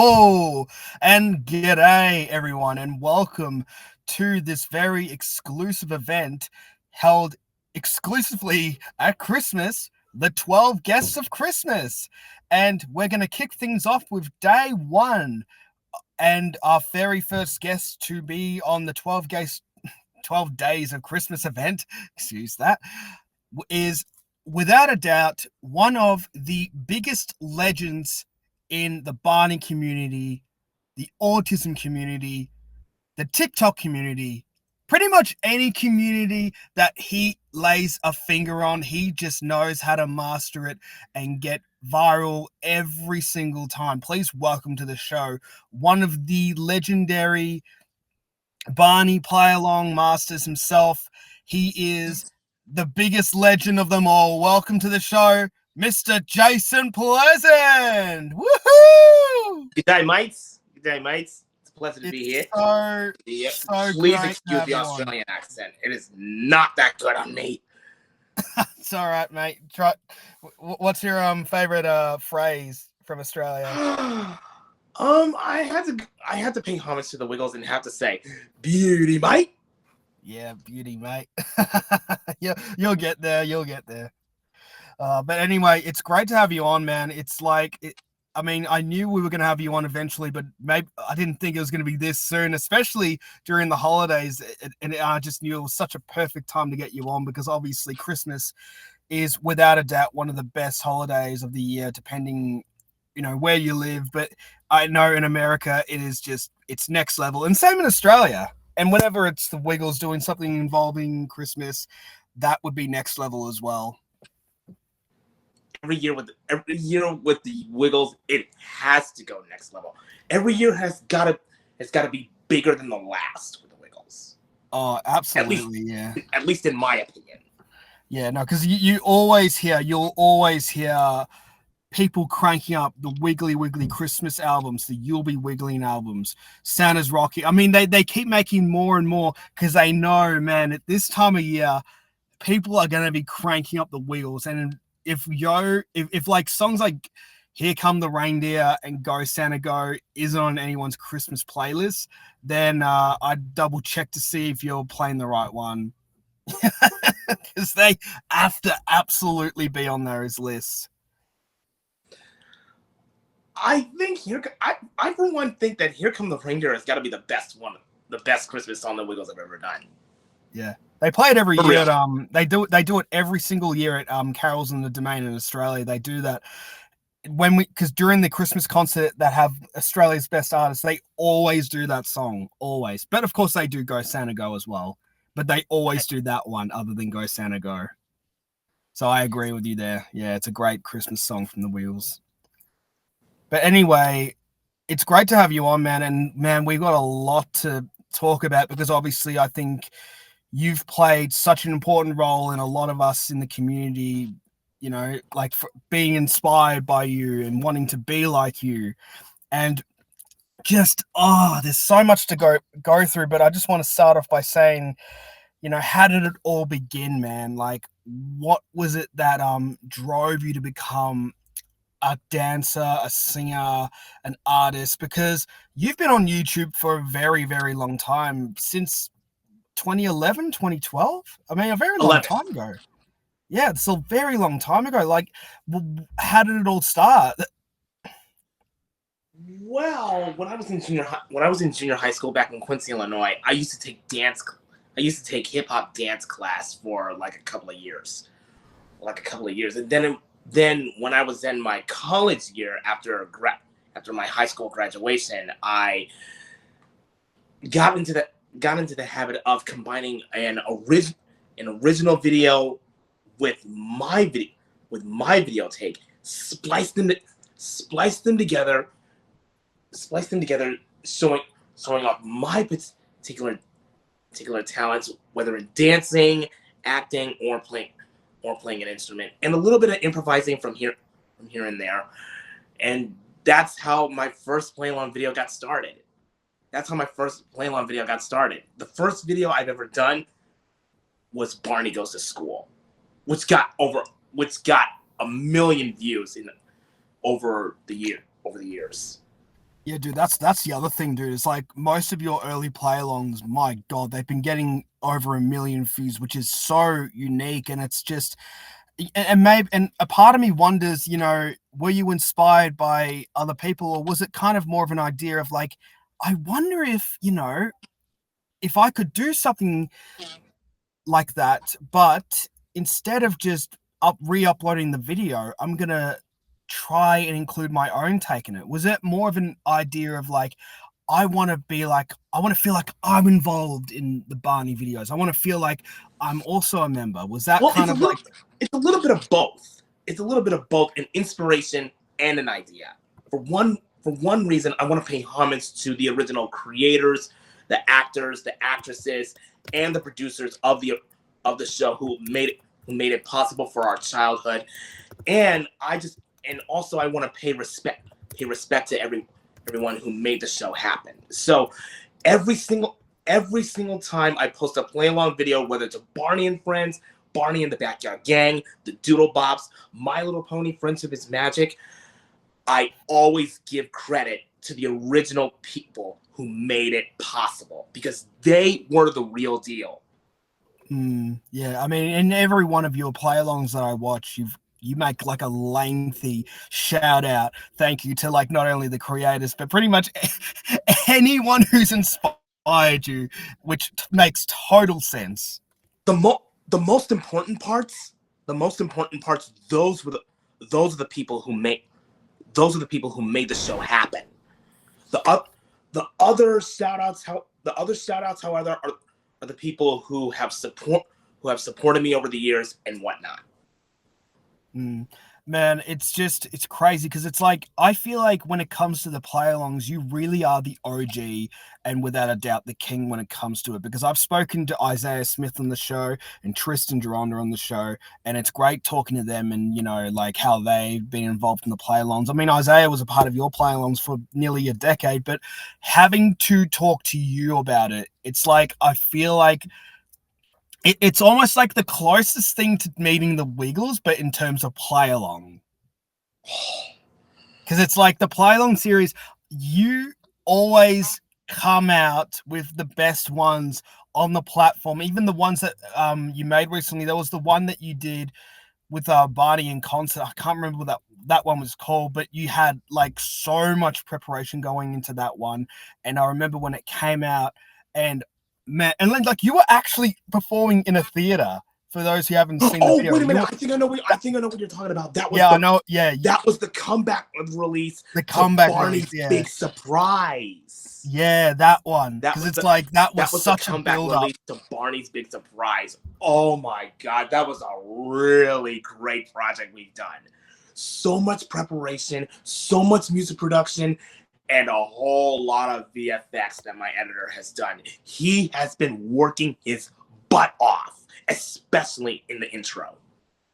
And g'day, everyone, and welcome to this very exclusive event held exclusively at Christmas, the 12 Guests of Christmas. And we're going to kick things off with day one. And our very first guest to be on the 12 Days of Christmas event, excuse that, is without a doubt one of the biggest legends in the Barney community, the autism community, the TikTok community, pretty much any community that he lays a finger on. He just knows how to master it and get viral every single time. Please welcome to the show one of the legendary Barney play-along masters himself. He is the biggest legend of them all. Welcome to the show, Mr. Jason Pleasent. Woohoo! Good day, mates. Good day, mates. It's a pleasure to be here. So Please excuse the Australian accent. It is not that good on me. It's all right, mate. What's your favorite phrase from Australia? I had to pay homage to the Wiggles and have to say, "Beauty, mate." Yeah, beauty, mate. Yeah, you'll get there. You'll get there. But anyway, it's great to have you on, man. It's like, I mean, I knew we were going to have you on eventually, but maybe I didn't think it was going to be this soon, especially during the holidays. And I just knew it was such a perfect time to get you on because obviously Christmas is without a doubt one of the best holidays of the year, depending, where you live. But I know in America, it's next level, and same in Australia. And whenever it's the Wiggles doing something involving Christmas, that would be next level as well. Every year with the Wiggles, it has to go next level. Every year has got to be bigger than the last with the Wiggles. Oh, absolutely, At least in my opinion. Yeah, no, because you'll always hear people cranking up the Wiggly Christmas albums, the You'll Be Wiggling albums, Santa's Rocky. I mean, they keep making more and more because they know, man, at this time of year, people are going to be cranking up the Wiggles. And if like songs like Here Come the Reindeer and Go Santa Go isn't on anyone's Christmas playlist, then I'd double check to see if you're playing the right one. Because they have to absolutely be on those lists. I think I for one think that Here Come the Reindeer has got to be the best Christmas song the Wiggles have ever done. Yeah, they play it every year. They do it every single year at Carols in the Domain in Australia. They do that because during the Christmas concert that have Australia's best artists, they always do that song, always. But of course they do Go Santa Go as well. But they always do that one other than Go Santa Go. So I agree with you there. Yeah, it's a great Christmas song from the Wiggles. But anyway, it's great to have you on, man. And man, we've got a lot to talk about because obviously I think you've played such an important role in a lot of us in the community, like being inspired by you and wanting to be like you. And just, there's so much to go through. But I just want to start off by saying, how did it all begin, man? Like, what was it that drove you to become a dancer, a singer, an artist? Because you've been on YouTube for a very, very long time, since 2011, 2012. I mean, a very long time ago. Yeah, it's a very long time ago. Like, how did it all start? Well, when I was in junior high school back in Quincy, Illinois, I used to take hip hop dance class for like a couple of years, and then when I was in my college year after my high school graduation, I got into the habit of combining an original video with my videotape, splice them together, showing off my particular talents, whether in dancing, acting, or playing an instrument, and a little bit of improvising from here and there. And that's how my first play-along video got started. The first video I've ever done was Barney Goes to School, which got a million views over the years. Yeah, dude, that's the other thing, dude. It's like most of your early play-alongs, my God, they've been getting over 1 million views, which is so unique, and it's just and maybe and a part of me wonders, were you inspired by other people, or was it kind of more of an idea of like, I wonder if, if I could do something like that, but instead of just re-uploading the video, I'm gonna try and include my own take in it. Was it more of an idea of like, I want to feel like I'm involved in the Barney videos. I want to feel like I'm also a member. Was that Well, kind of like, it's a little bit of both. It's a little bit of both, an inspiration and an idea. For one reason, I want to pay homage to the original creators, the actors, the actresses, and the producers of the show who made it possible for our childhood. And also I want to pay respect to everyone who made the show happen. So every single every single time I post a play along video, whether it's a Barney and Friends, Barney and the Backyard Gang, the Doodle Bops, My Little Pony, Friendship is Magic, I always give credit to the original people who made it possible because they were the real deal. yeah, I mean, in every one of your play-alongs that I watch, you make like a lengthy shout out, thank you to like not only the creators, but pretty much anyone who's inspired you, which makes total sense. The most important parts, those are the people who made the show happen. The the other shout outs, however, are the people who have supported me over the years and whatnot. Mm. Man, it's crazy because it's like I feel like when it comes to the play-alongs, you really are the OG and without a doubt the king when it comes to it. Because I've spoken to Isaiah Smith on the show and Tristan Geronda on the show, and it's great talking to them and like how they've been involved in the play-alongs. I mean, Isaiah was a part of your play-alongs for nearly a decade, but having to talk to you about it, it's like I feel like it's almost like the closest thing to meeting the Wiggles, but in terms of play along. Because it's like the play along series, you always come out with the best ones on the platform. Even the ones that you made recently. There was the one that you did with Barney in concert. I can't remember what that one was called, but you had like so much preparation going into that one. And I remember when it came out, and man, and like you were actually performing in a theater. For those who haven't seen the Oh, video, wait a minute! I think I know what you're talking about. yeah, I know, yeah, That was the comeback release the to comeback release, Barney's yeah, Big Surprise. yeah, that one, That because was it's the like that was that was the such a comeback build up. release to Barney's Big Surprise. Oh my god, that was a really great project we've done. So much preparation, so much music production, and a whole lot of VFX that my editor has done. He has been working his butt off, especially in the intro.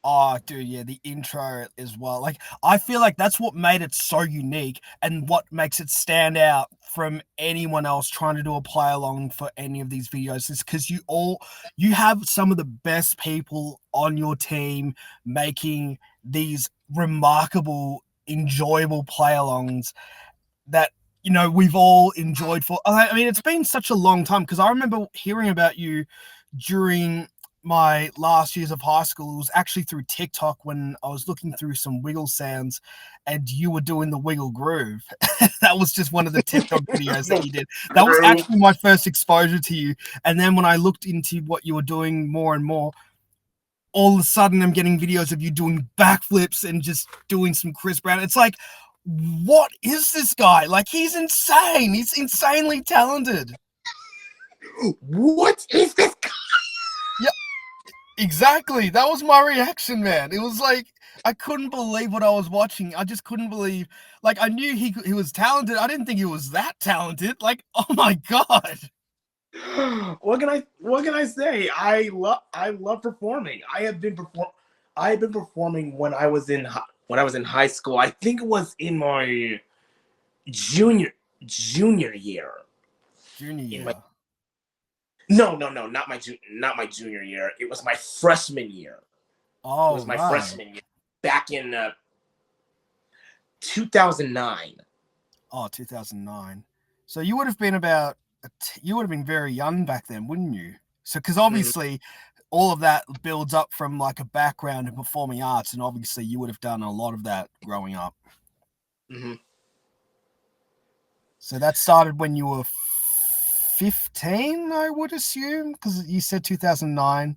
Oh, dude, yeah, the intro as well. Like, I feel like that's what made it so unique and what makes it stand out from anyone else trying to do a play along for any of these videos is because you have some of the best people on your team making these remarkable, enjoyable play alongs that we've all enjoyed for. I mean, it's been such a long time because I remember hearing about you during my last years of high school. It was actually through TikTok when I was looking through some wiggle sounds and you were doing the wiggle groove. That was just one of the TikTok videos that you did. That was actually my first exposure to you. And then when I looked into what you were doing more and more, all of a sudden I'm getting videos of you doing backflips and just doing some Chris Brown. It's like, what is this guy? Like, he's insane. He's insanely talented. What is this? Yeah, exactly. That was my reaction, man. It was like I couldn't believe what I was watching. I just couldn't believe. Like, I knew he was talented. I didn't think he was that talented. Like, oh my god. What can I say? I love performing. I have been performing when I was in high school. I think it was in my junior year. Junior In my year. No, not my junior year. It was my freshman year. It Oh was my right. freshman year back in 2009. Oh, 2009. So you would have been you would have been very young back then, wouldn't you? So, because Mhm. obviously all of that builds up from like a background in performing arts, and obviously you would have done a lot of that growing up. Mhm. So that started when you were 15, I would assume, because you said 2009.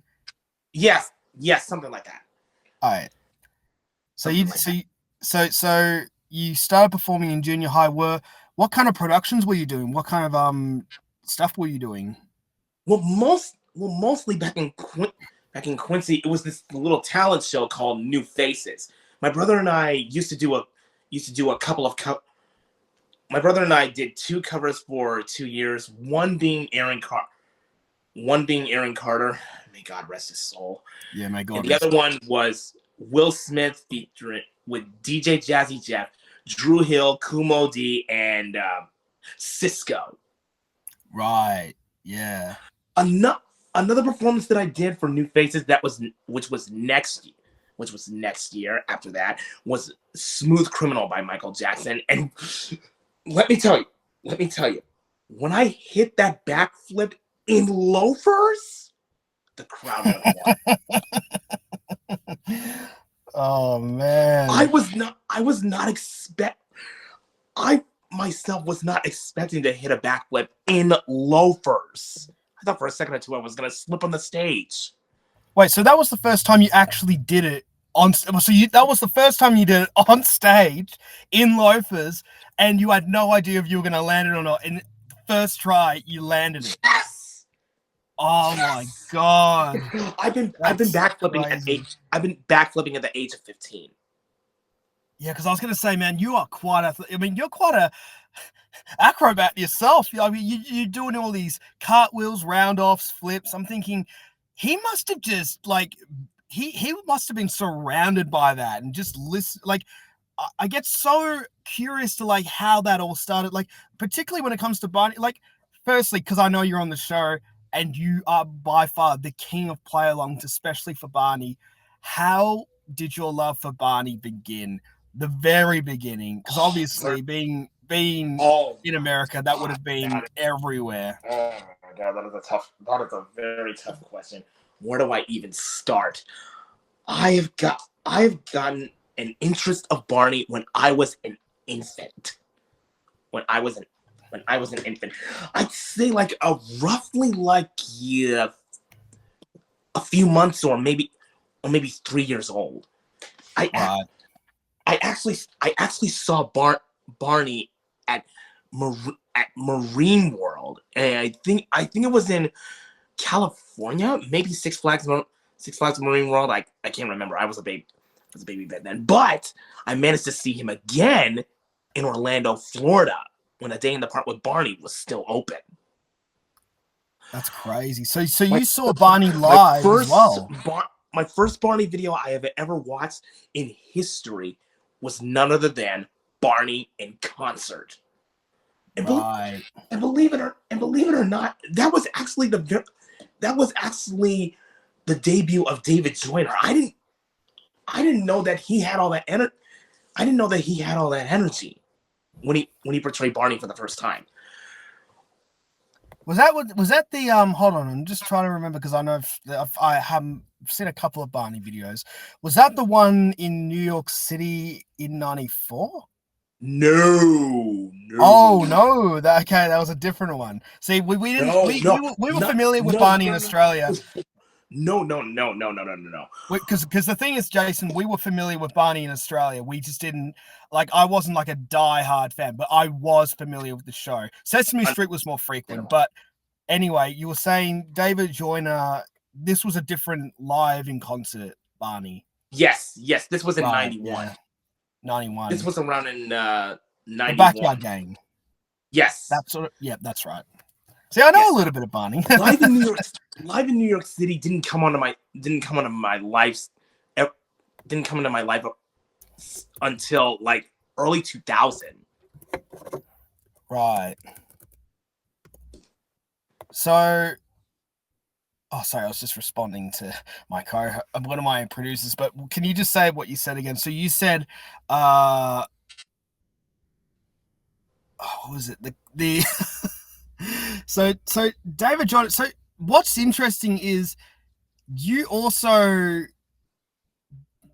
Yes, yes, something like that. All right. So Something like that. you started performing in junior high. What kind of productions were you doing? What kind of stuff were you doing? Mostly back in Quincy, it was this little talent show called New Faces. My brother and I used to do a couple of my brother and I did two covers for 2 years. One being Aaron Carter. May God rest his soul. Yeah, my And God, the other one was Will Smith featuring with DJ Jazzy Jeff, Drew Hill, Kumo D, and Cisco. right. Yeah. Another performance that I did for New Faces which was next year after that was Smooth Criminal by Michael Jackson. And let me tell you, when I hit that backflip in loafers, the crowd went wild. Oh man. I was not I myself was not expecting to hit a backflip in loafers. I thought for a second or two I was gonna slip on the stage. Wait, so that was the first time you actually did it on? So that was the first time you did it on stage in loafers, and you had no idea if you were going to land it or not. And first try, you landed it. Yes. Oh my Yes. God, I've been that's backflipping at crazy. I've been backflipping at the age of 15. Yeah, because I was going to say, man, you are quite a. I mean, you're quite a acrobat yourself. I mean, you're doing all these cartwheels, round-offs, flips. I'm thinking he must have just like he must have been surrounded by that and just listen. Like I get so curious to like how that all started. Like particularly when it comes to Barney. Like firstly, because I know you're on the show and you are by far the king of play-alongs, especially for Barney. How did your love for Barney begin? The very beginning, because Oh, obviously being oh in my America, that would god, have been everywhere. oh my god, that is a very tough question. Where do I even start? I have gotten an interest of Barney when I was an infant. When I was an when I was an infant, I'd say like a roughly like yeah, a few months or maybe 3 years old. I Right. I actually saw Barney at at Marine World, and I think it was in California, maybe Six Flags Marine World. I can't remember. I was a baby back then, but I managed to see him again in Orlando, Florida, when A Day in the Park with Barney was still open. That's crazy. So My you saw Barney my live as well. my first Barney video I have ever watched in history was none other than Barney in concert. And, Right. believe it or not, that was actually the debut of David Joyner. I didn't know that he had all that energy. I didn't know that he had all that energy when he portrayed Barney for the first time. Was that the hold on, I'm just trying to remember because I know I haven't seen a couple of Barney videos. Was that the one in New York City in 94? No, Oh no, no, that was a different one. See, we didn't no, no, we were not familiar with no, no, Barney in no, no. Australia. No. Because the thing is, Jason, we were familiar with Barney in Australia. We just didn't like. I wasn't like a die-hard fan, but I was familiar with the show. Sesame Street was more frequent, Understandable. but anyway, you were saying David Joyner. This was a different live in concert, Barney. Yes. This was in Right? '91. Yeah, This 91. was around in The Backyard '91. Gang. Yes. That's sort of, yeah, that's right. See, I know a Yes. little bit of Barney. Live in New York. Live in New York City didn't come onto my life. Didn't come into my life until like early 2000. Right. So, oh, sorry, I was just responding to one of my producers. But can you just say what you said again? So you said, what was it? The so David John. So what's interesting is you also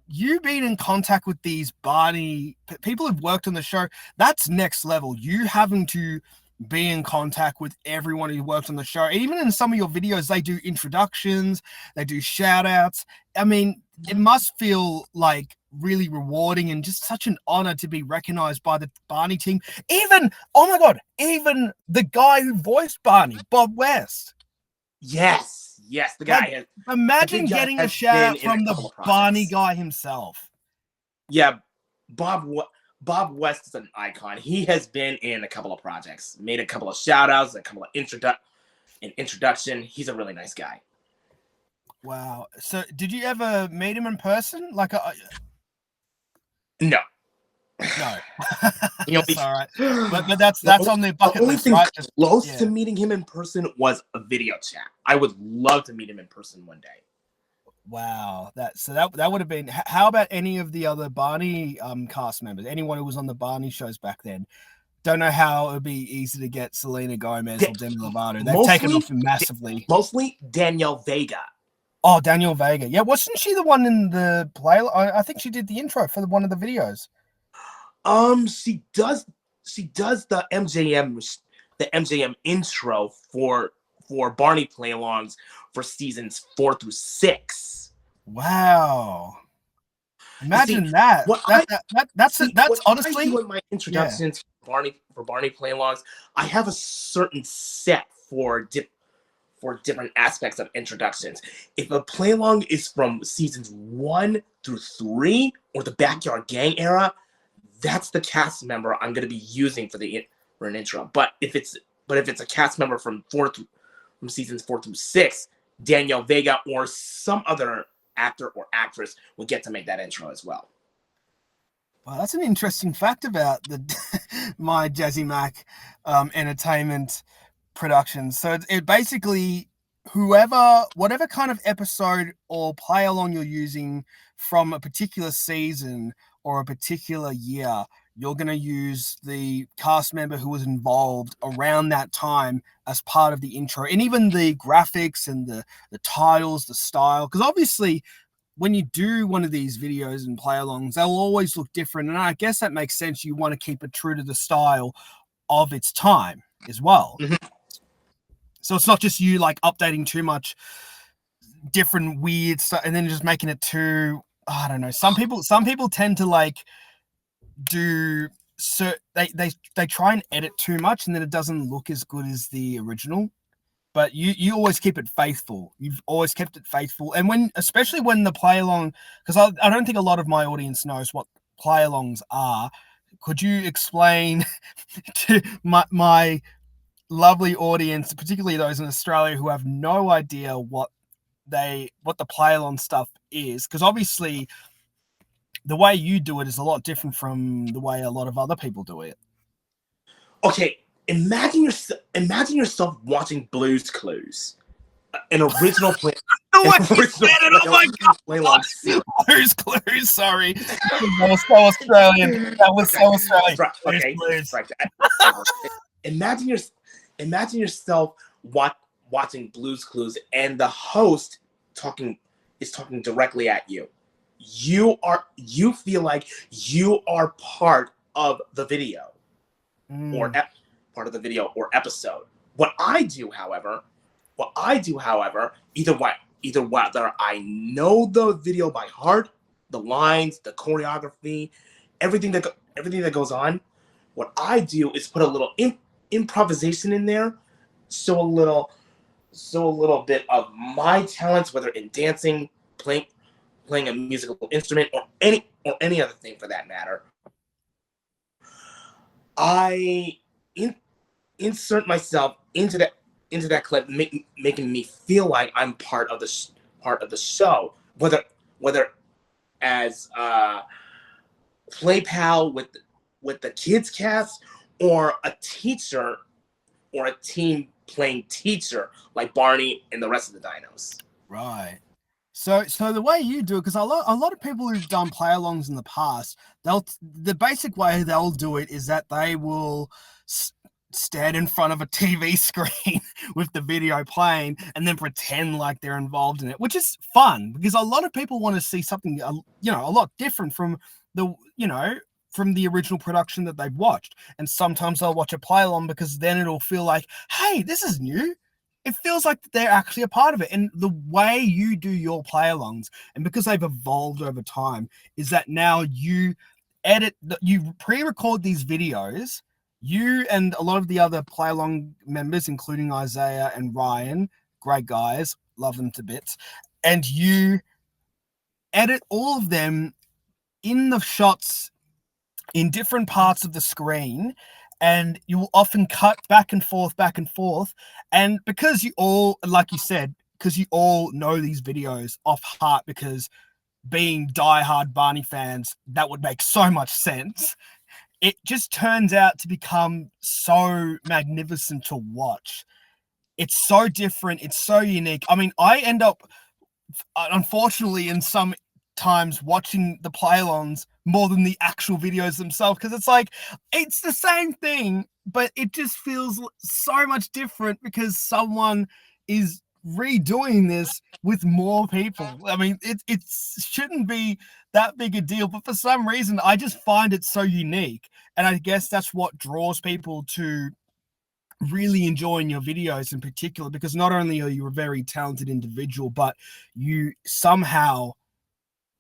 you being in contact with these Barney people who've worked on the show. That's next level. You having to be in contact with everyone who worked on the show. Even in some of your videos, they do introductions, they do shout outs. I mean, it must feel like really rewarding and just such an honor to be recognized by the Barney team. Even, oh my God, even the guy who voiced Barney, Bob West. Yes, the guy. Imagine getting a shout out from the Barney guy himself. Yeah, Bob West is an icon. He has been in a couple of projects, made a couple of shout outs, a couple of introduction. He's a really nice guy. Wow. So did you ever meet him in person? Like No. That's all right. But that's on the bucket list, thing right? Close to meeting him in person was a video chat. I would love to meet him in person one day. Wow, that would have been. How about any of the other Barney cast members? Anyone who was on the Barney shows back then? Don't know how it would be easy to get Selena Gomez or Demi Lovato. They've taken off massively. Mostly Danielle Vega. Oh, Danielle Vega. Yeah, wasn't she the one in the play? I think she did the intro for one of the videos. She does the MJM intro for Barney play-alongs for seasons 4 through 6. Wow. Imagine that. That's honestly with my introductions for Barney play-alongs. I have a certain set for different aspects of introductions. If a play-along is from seasons 1 through 3 or the Backyard Gang era, that's the cast member I'm going to be using for an intro. But if it's a cast member from seasons 4 through 6, Danielle Vega or some other actor or actress would get to make that intro as well. Well, that's an interesting fact about the MyJazzyMac entertainment productions. So it basically whatever kind of episode or play along you're using from a particular season or a particular year, you're going to use the cast member who was involved around that time as part of the intro, and even the graphics and the titles, the style, because obviously when you do one of these videos and play alongs, they'll always look different. And I guess that makes sense. You want to keep it true to the style of its time as well. Mm-hmm. So it's not just you like updating too much different weird stuff and then just making it too, I don't know. Some people tend to like do so they try and edit too much and then it doesn't look as good as the original. But you always keep it faithful. You've always kept it faithful. And especially when the play along, because I don't think a lot of my audience knows what play alongs are. Could you explain to my lovely audience, particularly those in Australia who have no idea what the play along stuff is? Because obviously the way you do it is a lot different from the way a lot of other people do it. Okay, imagine yourself watching Blue's Clues, an original play. Blue's Clues. Sorry, that was so Australian. That was so Australian. Right. Imagine yourself watching Blue's Clues, and the host is talking directly at you. You feel like you are part of the video, or part of the video or episode. What I do, however, either whether I know the video by heart, the lines, the choreography, everything that goes on, what I do is put a little improvisation in there, so a little bit of my talents, whether in dancing, playing a musical instrument, or any other thing for that matter. I insert myself into that clip, making me feel like I'm part of the show, whether as play pal with the kids cast, or a teacher or a team playing teacher like Barney and the rest of the dinos. Right. So the way you do it, because a lot of people who've done play-alongs in the past, the basic way they'll do it is that they will stand in front of a TV screen with the video playing and then pretend like they're involved in it, which is fun because a lot of people want to see something, a lot different from from the original production that they've watched. And sometimes they'll watch a play along because then it'll feel like, hey, this is new. It feels like they're actually a part of it. And the way you do your play alongs, and because they've evolved over time, is that now you pre-record these videos. You and a lot of the other play along members, including Isaiah and Ryan, great guys, love them to bits, and you edit all of them in the shots in different parts of the screen, and you will often cut back and forth. And because you all, like you said, because you all know these videos off heart, because being diehard Barney fans, that would make so much sense. It just turns out to become so magnificent to watch. It's so different. It's so unique. I mean, I end up, unfortunately, in some times watching the play-alongs more than the actual videos themselves, because it's like, it's the same thing, but it just feels so much different because someone is redoing this with more people. I mean, it shouldn't be that big a deal, but for some reason I just find it so unique, and I guess that's what draws people to really enjoying your videos in particular, because not only are you a very talented individual, but you somehow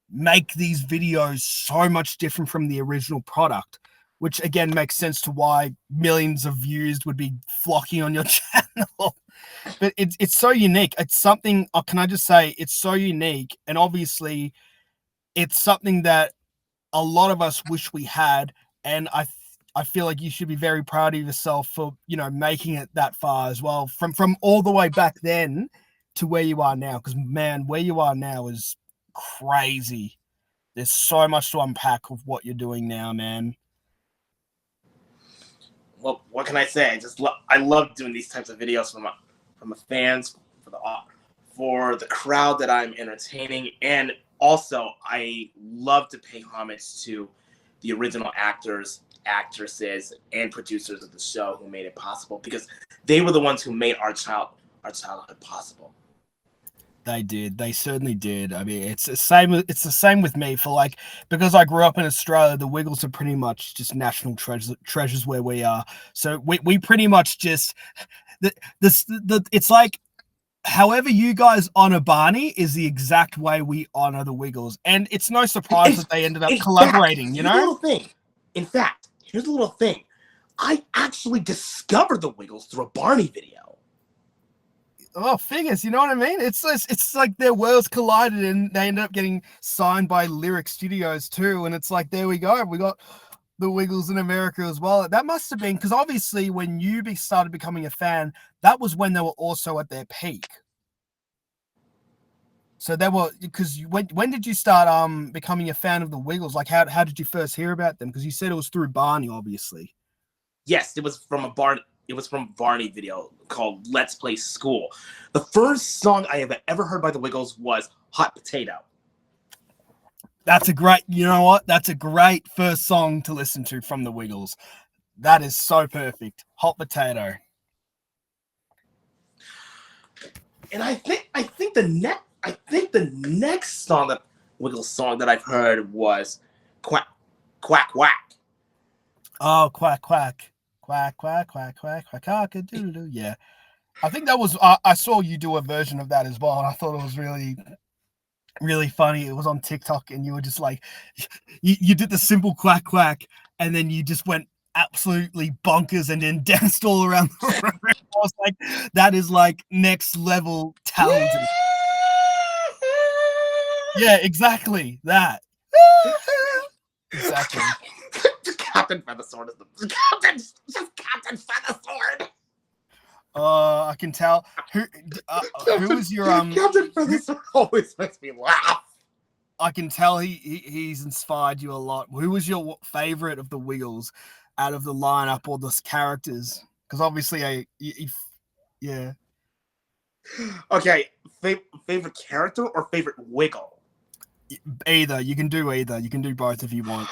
make these videos so much different from the original product, which again makes sense to why millions of views would be flocking on your channel. But it's so unique. It's something, can I just say, it's so unique, and obviously it's something that a lot of us wish we had, and I feel like you should be very proud of yourself for making it that far as well, from all the way back then to where you are now, because man, where you are now is crazy. There's so much to unpack with what you're doing now, man. Well, what can I say? I love doing these types of videos from the fans, for the crowd that I'm entertaining, and also I love to pay homage to the original actors, actresses, and producers of the show who made it possible, because they were the ones who made our childhood possible. They did. They certainly did. I mean, it's the same. It's the same with me. Because I grew up in Australia, the Wiggles are pretty much just national treasures where we are. So we pretty much just it's like however you guys honor Barney is the exact way we honor the Wiggles, and it's no surprise that they ended up collaborating. Here's a little thing. In fact, here's a little thing. I actually discovered the Wiggles through a Barney video. Oh, figures, you know what I mean? It's like their worlds collided and they ended up getting signed by Lyric Studios too. And it's like, there we go. We got the Wiggles in America as well. That must have been, because obviously when you started becoming a fan, that was when they were also at their peak. So they were, because when did you start becoming a fan of the Wiggles? Like how did you first hear about them? Because you said it was through Barney, obviously. Yes, it was from a Barney video called Let's Play School. The first song I have ever heard by the Wiggles was Hot Potato. That's a great, you know what? That's a great first song to listen to from the Wiggles. That is so perfect. Hot Potato. And I think the next song, that Wiggles song that I've heard, was Quack Quack Quack. Oh, quack quack. Quack, quack, quack, quack, quack, quack, doodle. Yeah. I think that was, I saw you do a version of that as well, and I thought it was really, really funny. It was on TikTok, and you were just like, you did the simple quack, quack, and then you just went absolutely bonkers and then danced all around the room. I was like, that is like next level talented. Yeah, exactly. That. Exactly. Captain Feathersword is the Captain Feathersword. I can tell. Who is your Captain Feathersword always makes me laugh. I can tell he's inspired you a lot. Who was your favorite of the Wiggles out of the lineup or the characters? Because obviously, yeah. Okay, favorite character or favorite wiggle? Either. You can do either. You can do both if you want.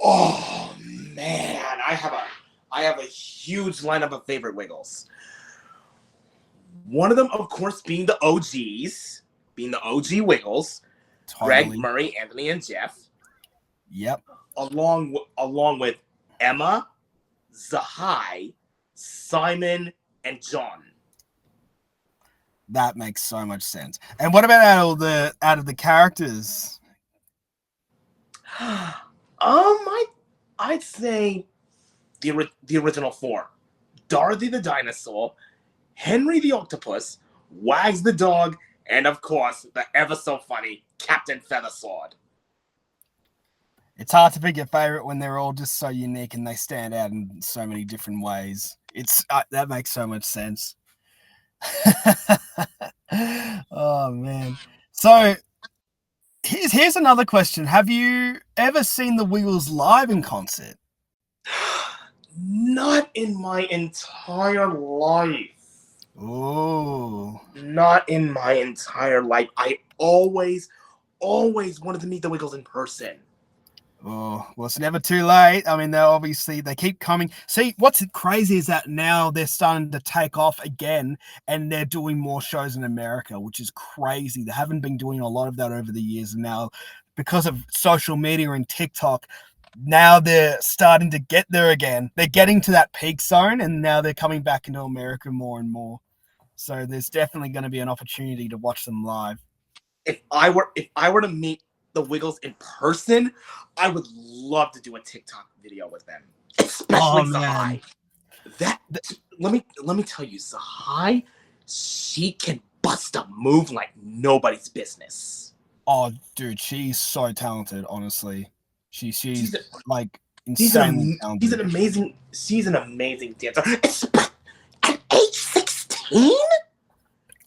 Oh man, I have a huge lineup of favorite wiggles. One of them, of course, being the OGs, being the OG wiggles, Totally. Greg, Murray, Anthony, and Jeff. Yep. Along with Emma, Zahai, Simon, and John. That makes so much sense. And what about out of the characters? I'd say the original four: Dorothy the dinosaur, Henry the octopus, Wags the dog, and of course the ever so funny Captain Feathersword. It's hard to pick a favorite when they're all just so unique and they stand out in so many different ways. It's that makes so much sense. Oh man. So here's another question. Have you ever seen the Wiggles live in concert? Not in my entire life. Oh. Not in my entire life. I always wanted to meet the Wiggles in person. Oh, well, it's never too late. I mean, they keep coming. See, what's crazy is that now they're starting to take off again and they're doing more shows in America, which is crazy. They haven't been doing a lot of that over the years. And now, because of social media and TikTok, now they're starting to get there again. They're getting to that peak zone and now they're coming back into America more and more. So there's definitely going to be an opportunity to watch them live. If I were to meet the Wiggles in person, I would love to do a TikTok video with them, especially Zahai. Let me tell you, Zahai, she can bust a move like nobody's business. Oh, dude, she's so talented. Honestly, she's like insanely talented. She's an amazing dancer. At age 16.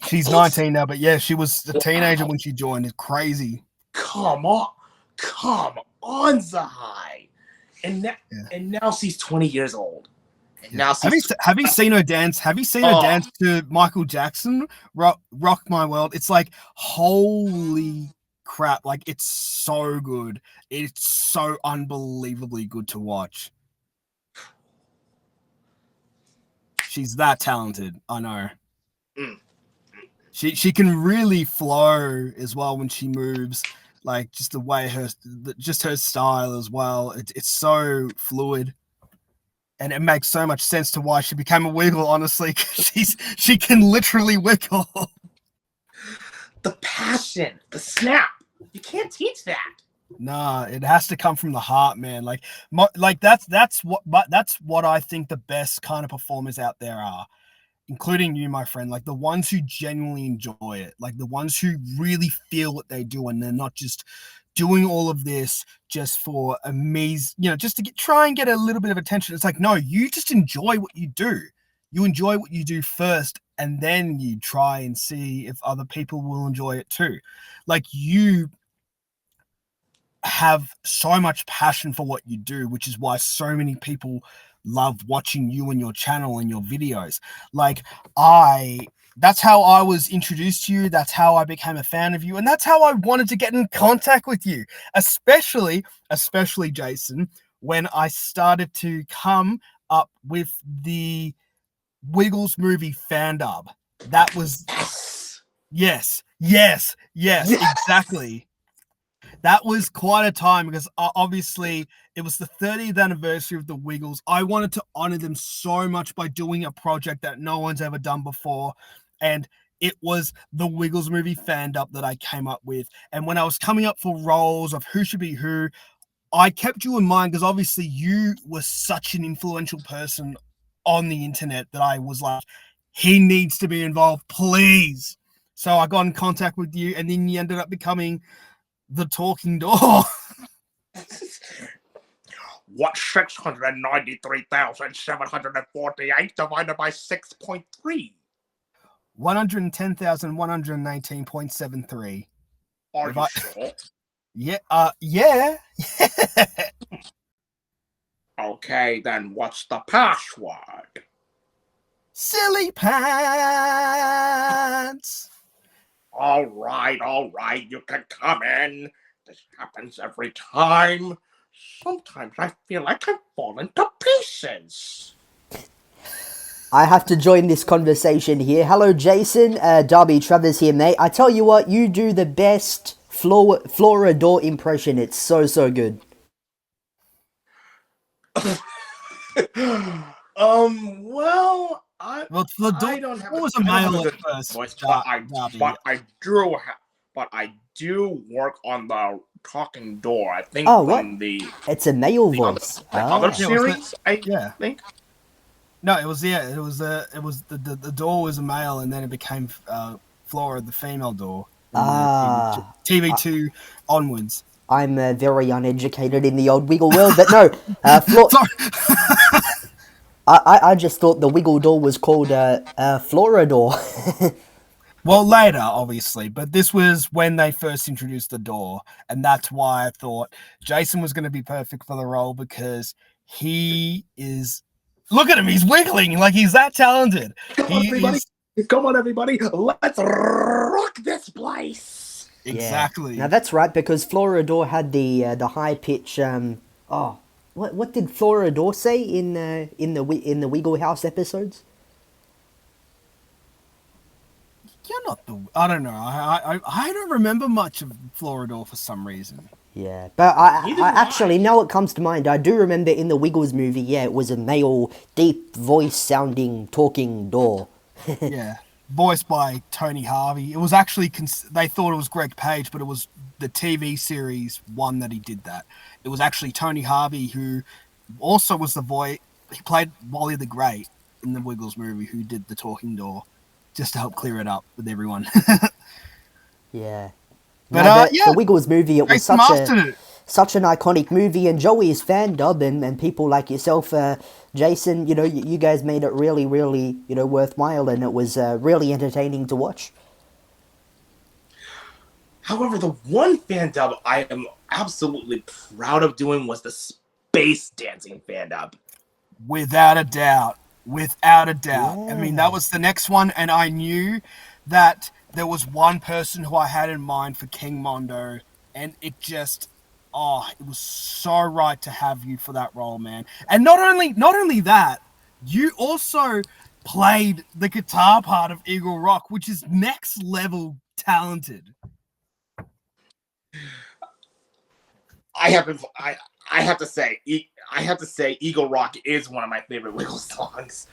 She's 19 now, but yeah, she was a teenager when she joined. It's crazy. Come on, Zahai. And now she's 20 years old. And now have you seen her dance? Have you seen her dance to Michael Jackson? Rock My World. It's like, holy crap. Like, it's so good. It's so unbelievably good to watch. She's that talented. I know. She can really flow as well when she moves. Like, just the way her style as well. It's so fluid. And it makes so much sense to why she became a wiggle, honestly. She can literally wiggle. The passion, the snap. You can't teach that. Nah, it has to come from the heart, man. That's what I think the best kind of performers out there are, including you, my friend. Like, the ones who genuinely enjoy it, like the ones who really feel what they do, and they're not just doing all of this just for just to try and get a little bit of attention. It's like, no, you just enjoy what you do. You enjoy what you do first, and then you try and see if other people will enjoy it too. Like, you have so much passion for what you do, which is why so many people love watching you and your channel and your videos. Like, that's how I was introduced to you. That's how I became a fan of you. And that's how I wanted to get in contact with you, especially Jason, when I started to come up with the Wiggles movie fan dub. That was, yes, exactly. That was quite a time because obviously it was the 30th anniversary of the Wiggles. I wanted to honor them so much by doing a project that no one's ever done before. And it was the Wiggles movie fan dub that I came up with. And when I was coming up for roles of who should be who, I kept you in mind because obviously you were such an influential person on the internet that I was like, he needs to be involved, please. So I got in contact with you, and then you ended up becoming the talking door. What's 693,748 divided by 6.3? 110,119.73. Are you sure? Yeah. Okay, then what's the password? Silly pants. All right, you can come in. This happens every time. Sometimes I feel like I'm falling to pieces. I have to join this conversation here. Hello, Jason. Darby Travers here, mate. I tell you what, you do the best Florador impression. It's so good. Well, Well, I don't have was a I don't have a male at good first, voice, Darby. but I do work on the talking door. I think Oh, from what? the It's a male voice. other Ah. series. I Yeah. think. No, it was the door was a male, and then it became Flora, the female door, in the TV2 onwards. I'm very uneducated in the old Wiggle world, but no. Sorry. I just thought the Wiggle door was called Florador. Well, later, obviously, but this was when they first introduced the door, and that's why I thought Jason was going to be perfect for the role, because he is. Look at him; he's wiggling like he's that talented. Come on, everybody! Let's rock this place. Exactly. Yeah. Now that's right, because Florador had the high pitch. What did Florador say in the Wiggle House episodes? You're not the. I don't know. I don't remember much of Florador for some reason. Yeah, but I actually, now it comes to mind, I do remember in the Wiggles movie, yeah, it was a male, deep voice sounding, talking door. Yeah, voiced by Tony Harvey. It was actually they thought it was Greg Page, but it was the TV series one that he did that. It was actually Tony Harvey, who also was the voice. He played Wally the Great in the Wiggles movie, who did the talking door, just to help clear it up with everyone. Yeah. But no, yeah, the Wiggles movie, it was such an iconic movie, and Joey's fan dub, and people like yourself, Jason, you guys made it really, really, worthwhile, and it was really entertaining to watch. However, the one fan dub I am absolutely proud of doing was the space dancing fan dub. Without a doubt. Yeah. I mean, that was the next one, and I knew that there was one person who I had in mind for King Mondo, and it was so right to have you for that role, man. And not only that, you also played the guitar part of Eagle Rock, which is next level talented. I have to say Eagle Rock is one of my favorite Wiggles songs.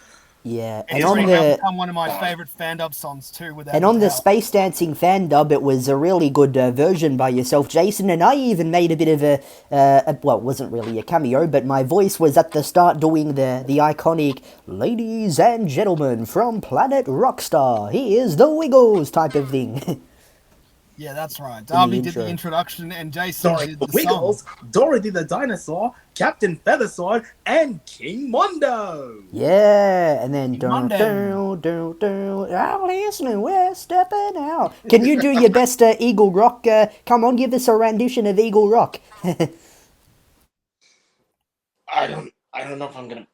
Yeah, and it's become one of my favorite fan dub songs too. On the Space Dancing fan dub, it was a really good version by yourself, Jason, and I even made a bit of it wasn't really a cameo, but my voice was at the start doing the iconic "Ladies and gentlemen from Planet Rockstar, here's the Wiggles" type of thing. Yeah, that's right. Darby did the introduction, and Jason did the Wiggles, song. Dorothy the Dinosaur, Captain Feathersword, and King Mondo. Yeah, and then I'm listening, we're stepping out. Can you do your best Eagle Rock? Come on, give us a rendition of Eagle Rock. I don't know if I'm gonna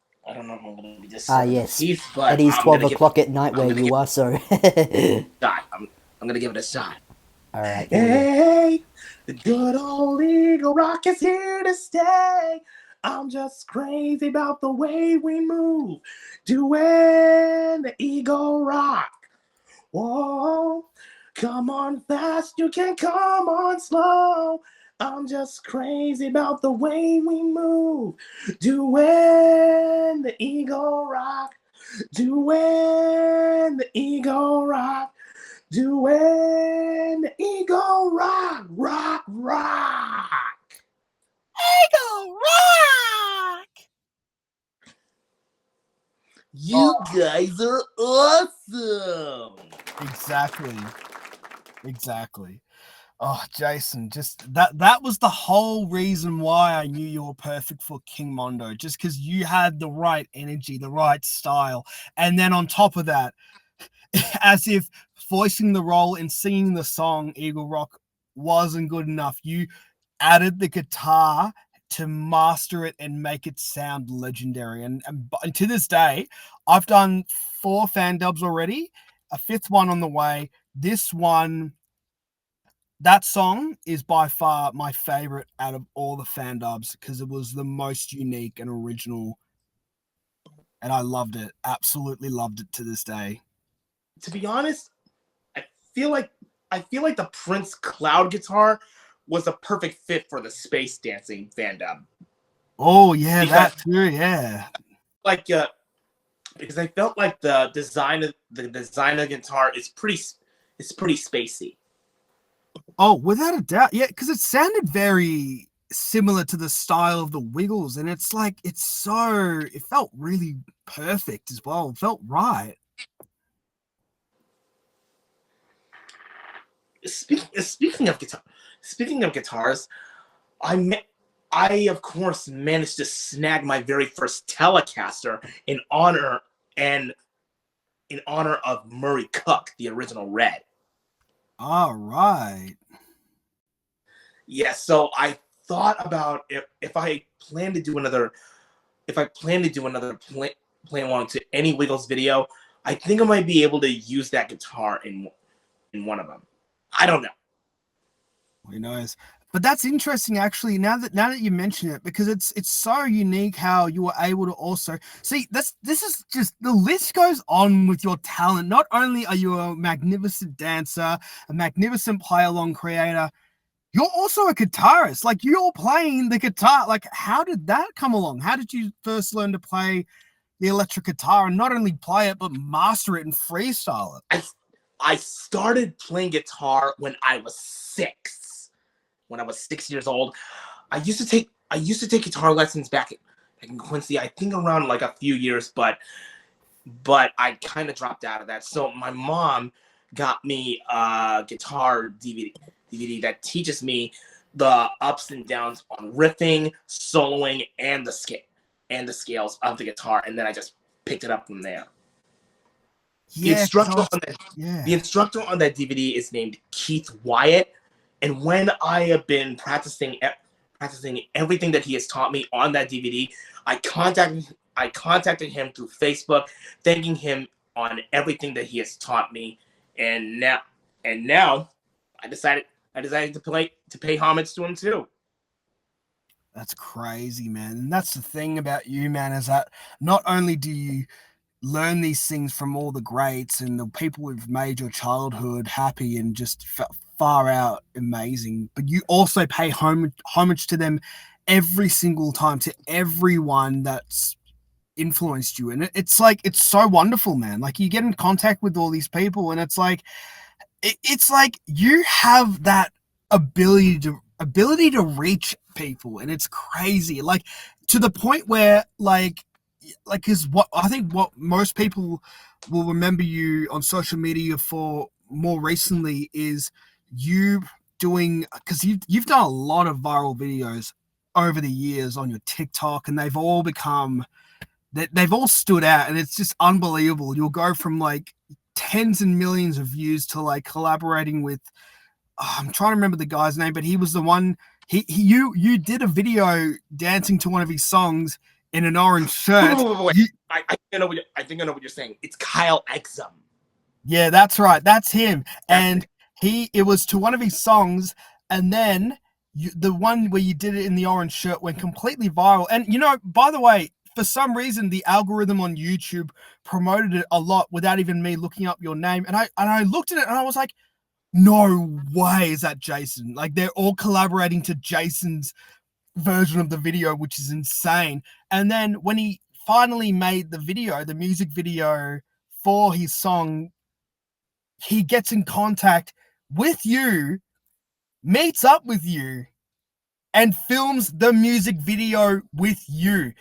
be just yes. piece, but it is 12 o'clock at night where you are, so. I'm gonna give it a shot. All right. Hey, the good old Eagle Rock is here to stay. I'm just crazy about the way we move, doing the Eagle Rock. Whoa, come on fast, you can come on slow. I'm just crazy about the way we move, doing the Eagle Rock, doing the Eagle Rock. Doing Eagle Rock, rock, rock. Eagle Rock! You guys are awesome. Exactly. Oh, Jason, just that was the whole reason why I knew you were perfect for King Mondo, just because you had the right energy, the right style. And then on top of that, as if voicing the role and singing the song Eagle Rock wasn't good enough, you added the guitar to master it and make it sound legendary. And to this day, I've done 4 fan dubs already, a 5th one on the way. This one that song is by far my favorite out of all the fan dubs because it was the most unique and original, and I loved it. Absolutely loved it to this day. To be honest, I feel like the Prince cloud guitar was a perfect fit for the space dancing fan dub. Oh yeah, Because, that too. Yeah, like because I felt like the design of the guitar is pretty spacey. oh, without a doubt. Yeah, because it sounded very similar to the style of the Wiggles, and it's like it felt really perfect as well. It felt right. Speaking of guitars, I of course managed to snag my very first Telecaster in honor of Murray Cook, the original Red. All right. Yeah, so I thought about if I plan to do another play along to any Wiggles video, I think I might be able to use that guitar in one of them. I don't know. Who knows? But that's interesting, actually. Now that you mention it, because it's so unique how you were able to also see this. This is just the list goes on with your talent. Not only are you a magnificent dancer, a magnificent play-along creator, you're also a guitarist. Like you're playing the guitar. Like how did that come along? How did you first learn to play the electric guitar and not only play it but master it and freestyle it? I started playing guitar when I was 6. When I was 6 years old, I used to take guitar lessons back in Quincy. I think around like a few years, but I kind of dropped out of that. So my mom got me a guitar DVD that teaches me the ups and downs on riffing, soloing, and the scales of the guitar, and then I just picked it up from there. Yeah, the instructor on that DVD is named Keith Wyatt, and when I have been practicing everything that he has taught me on that DVD, I contacted him through Facebook, thanking him on everything that he has taught me, and now I decided to pay homage to him too. That's crazy, man. And that's the thing about you, man, is that not only do you learn these things from all the greats and the people who've made your childhood happy and just far out amazing, but you also pay homage to them every single time, to everyone that's influenced you. And it's like, it's so wonderful, man. Like you get in contact with all these people and it's like you have that ability to reach people, and it's crazy, like to the point where like is what I think what most people will remember you on social media for more recently is you doing, because you've done a lot of viral videos over the years on your TikTok, and they've all stood out, and it's just unbelievable. You'll go from like tens and millions of views to like collaborating with I'm trying to remember the guy's name, but he was the one. You did a video dancing to one of his songs in an orange shirt. Wait. I think I know what you're saying. It's Kyle Exum. Yeah, that's right. That's him. And it was to one of his songs, and then the one where you did it in the orange shirt went completely viral. And by the way, for some reason the algorithm on YouTube promoted it a lot without even me looking up your name. And I looked at it and I was like, no way is that Jason. Like they're all collaborating to Jason's version of the video, which is insane. And then when he finally made the music video for his song, he gets in contact with you, meets up with you, and films the music video with you.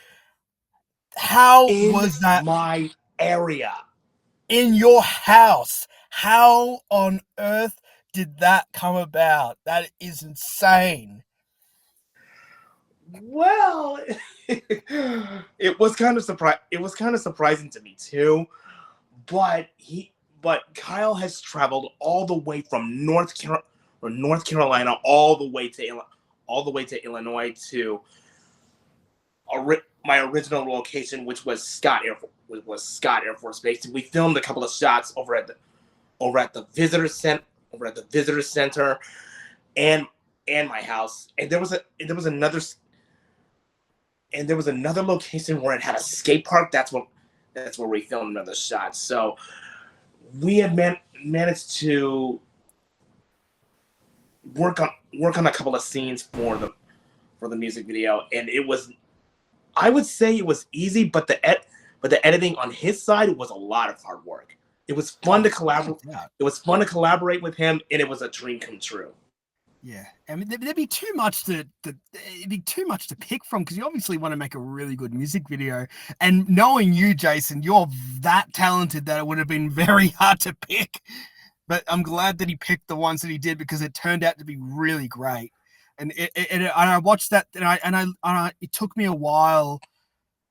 How was that? My area. In your house. How on earth did that come about? That is insane. Well, it was kind of surprising to me too. But Kyle has traveled all the way from North Carolina all the way to Illinois to my original location, which was Scott Air Force Base. We filmed a couple of shots over at the visitor center, and my house. And there was another location where it had a skate park. That's where we filmed another shot. So we had managed to work on a couple of scenes for the music video, and I would say it was easy, but the editing on his side was a lot of hard work. It was fun to collaborate. It was fun to collaborate with him, and it was a dream come true. Yeah, I mean, there'd be too much to it'd be too much to pick from, because you obviously want to make a really good music video. And knowing you, Jason, you're that talented that it would have been very hard to pick. But I'm glad that he picked the ones that he did, because it turned out to be really great. And and I watched that, and it took me a while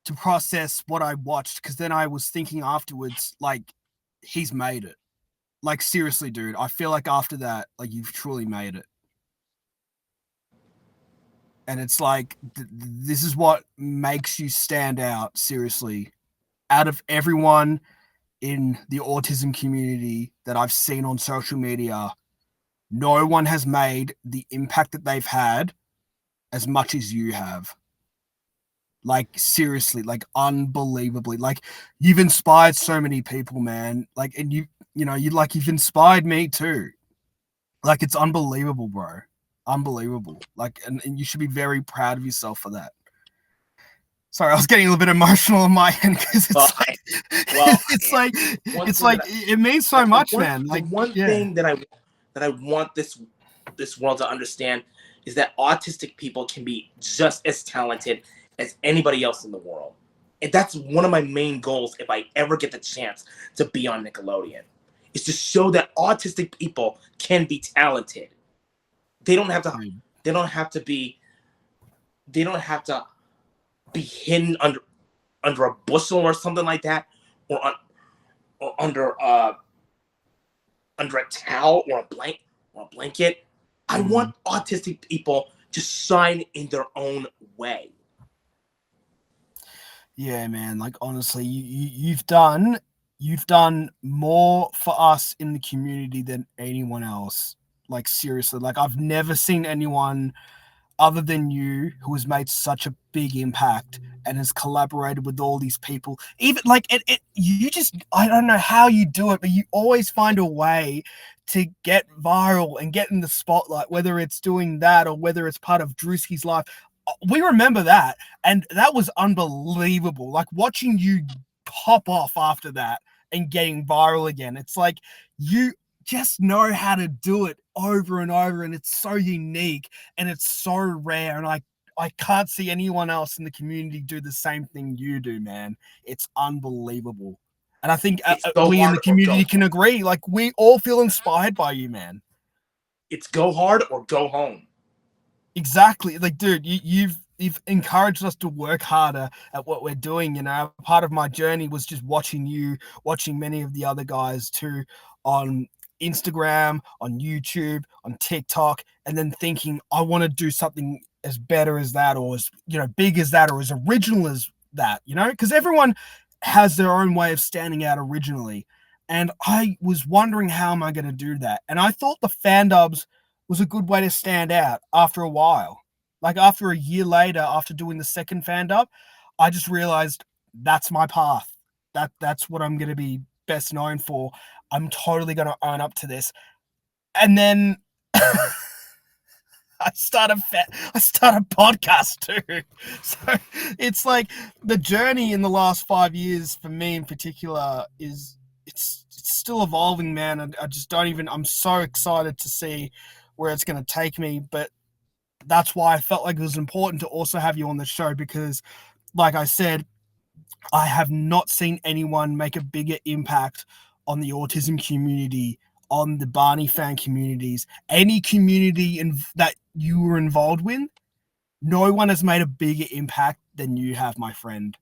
to process what I watched, because then I was thinking afterwards, like, he's made it. Like, seriously, dude, I feel like after that, like, you've truly made it. And it's like, this is what makes you stand out, seriously. Out of everyone in the autism community that I've seen on social media, no one has made the impact that they've had as much as you have. Like, seriously, like, unbelievably. Like, you've inspired so many people, man. Like, and you've inspired me too. Like, it's unbelievable, bro. Unbelievable. Like, and you should be very proud of yourself for that. Sorry, I was getting a little bit emotional on my end, because it's like it means so much, man. Like, one thing that I want this world to understand is that autistic people can be just as talented as anybody else in the world. And that's one of my main goals if I ever get the chance to be on Nickelodeon, is to show that autistic people can be talented. They don't have to be hidden under a bushel or something like that, or under a towel or a blanket. I want autistic people to shine in their own way. Yeah, man. Like, honestly, you've done more for us in the community than anyone else. Like, seriously, like, I've never seen anyone other than you who has made such a big impact and has collaborated with all these people. Even like I don't know how you do it, but you always find a way to get viral and get in the spotlight, whether it's doing that or whether it's part of Drewski's life. We remember that, and that was unbelievable. Like, watching you pop off after that and getting viral again. It's like you just know how to do it over and over, and it's so unique and it's so rare, and I can't see anyone else in the community do the same thing you do, man. It's unbelievable. And I think we in the community can agree. Like, we all feel inspired by you, man. It's go hard or go home. Exactly. Like, dude, you've encouraged us to work harder at what we're doing. You know, part of my journey was just watching many of the other guys too on Instagram, on YouTube, on TikTok, and then thinking, I want to do something as better as that, or as, big as that, or as original as that, because everyone has their own way of standing out originally. And I was wondering, how am I going to do that? And I thought the fan dubs was a good way to stand out after a while. Like, after a year later, after doing the second fan dub, I just realized that's my path. That's what I'm going to be best known for. I'm totally going to own up to this. And then I start a podcast too. So it's like the journey in the last 5 years for me in particular is it's still evolving, man. I just don't even, I'm so excited to see where it's going to take me. But that's why I felt like it was important to also have you on the show, because, like I said, I have not seen anyone make a bigger impact on the autism community, on the Barney fan communities, any community that you were involved with. No one has made a bigger impact than you have, my friend.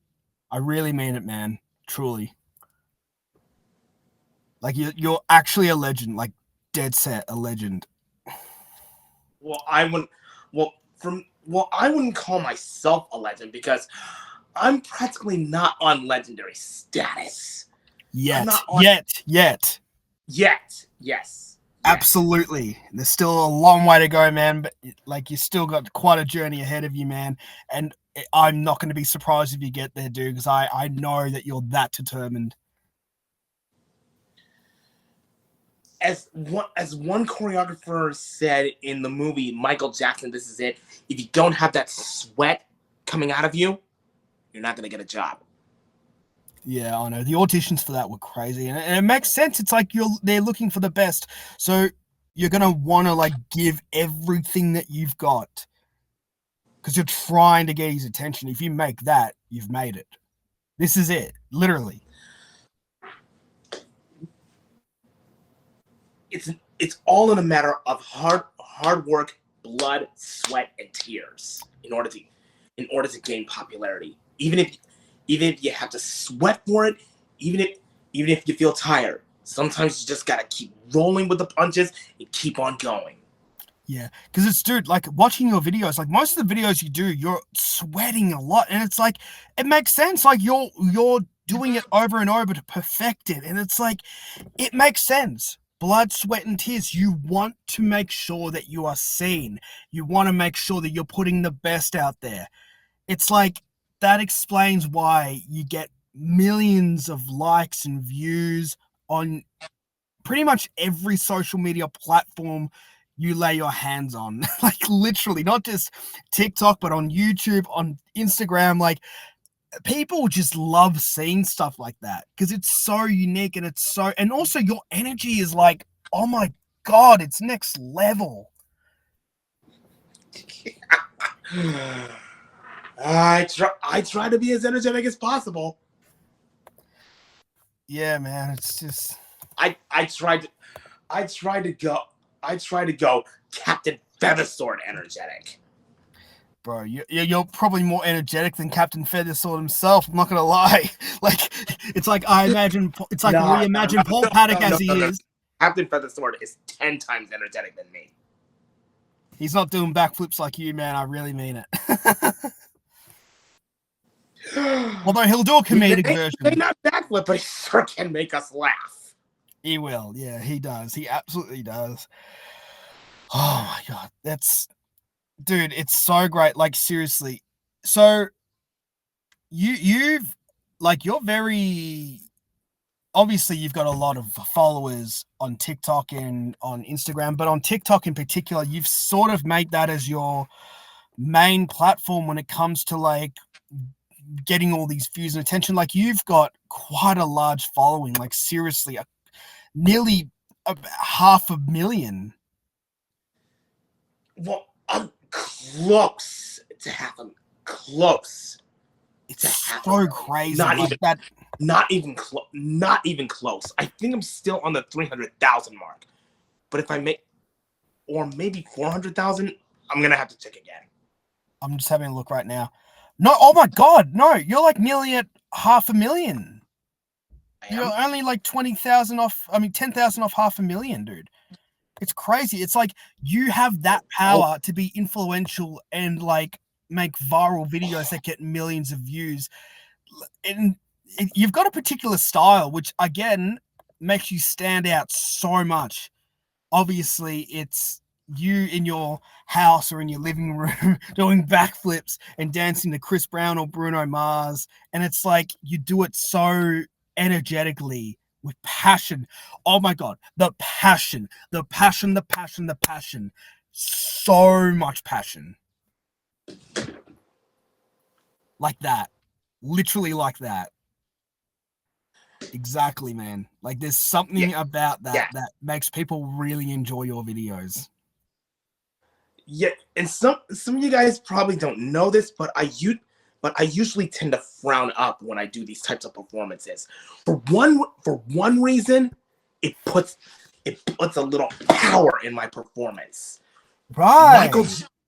I really mean it, man. Truly. Like, you're actually a legend, like, dead set a legend. Well, I wouldn't call myself a legend, because I'm practically not on legendary status. Yet. Yes. Absolutely. There's still a long way to go, man, but like you still got quite a journey ahead of you, man. And I'm not going to be surprised if you get there, dude, because I know that you're that determined. As one choreographer said in the movie Michael Jackson, this is it. If you don't have that sweat coming out of you, you're not going to get a job. Yeah, I know. The auditions for that were crazy, and it makes sense. It's like they're looking for the best, so you're gonna want to like give everything that you've got because you're trying to get his attention. If you make that, you've made it. This is it, literally. It's all in a matter of hard work, blood, sweat, and tears in order to gain popularity. Even if you have to sweat for it, even if you feel tired, sometimes you just gotta keep rolling with the punches and keep on going. Yeah, because it's, dude, like watching your videos, like most of the videos you do, you're sweating a lot, and it's like it makes sense. Like you're doing it over and over to perfect it, and it's like it makes sense. Blood, sweat, and tears. You want to make sure that you are seen. You want to make sure that you're putting the best out there. It's like that explains why you get millions of likes and views on pretty much every social media platform you lay your hands on. Like literally, not just TikTok, but on YouTube, on Instagram. Like people just love seeing stuff like that because it's so unique and and also your energy is like, oh my God, it's next level. I try to be as energetic as possible. Yeah, man, it's just I try to go Captain Feathersword energetic. bro, you're probably more energetic than Captain Feathersword himself. I'm not gonna lie. Like it's like we imagine Paul Paddock as he is. Captain Feathersword is 10 times energetic than me. He's not doing backflips like you, man. I really mean it. Although he'll do a comedic version. He may not backflip, but he sure can make us laugh. He will. Yeah, he does. He absolutely does. Oh my God. Dude, it's so great. Like seriously. So you're very obviously you've got a lot of followers on TikTok and on Instagram, but on TikTok in particular, you've sort of made that as your main platform when it comes to like getting all these views and attention. Like you've got quite a large following, like seriously, nearly 500,000. Well, I'm close to half a close. It's so crazy. Not even close. I think I'm still on the 300,000 mark. But if I make, or maybe 400,000, I'm gonna have to check again. I'm just having a look right now. No, oh my God, no! You're like nearly at 500,000. You're only like 20,000 off. I mean, 10,000 off 500,000, dude. It's crazy. It's like you have that power to be influential and like make viral videos that get millions of views. And you've got a particular style, which again makes you stand out so much. Obviously, it's you in your house or in your living room doing backflips and dancing to Chris Brown or Bruno Mars. And it's like you do it so energetically with passion. Oh my God, the passion. So much passion. Like that. Literally like that. Exactly, man. Like there's something about that that makes people really enjoy your videos. Yeah, and some of you guys probably don't know this, but I usually tend to frown up when I do these types of performances. For one reason, it puts a little power in my performance. Right.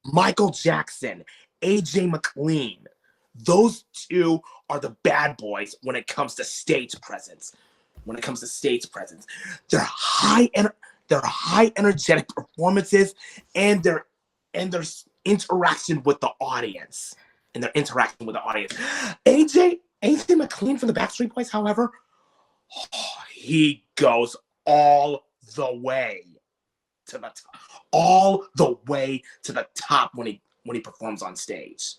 Michael Jackson, AJ McLean, those two are the bad boys when it comes to stage presence. They're high energetic performances, and their interaction with the audience. AJ McLean from the Backstreet Boys, however, he goes all the way. to the top, all the way to the top when he performs on stage.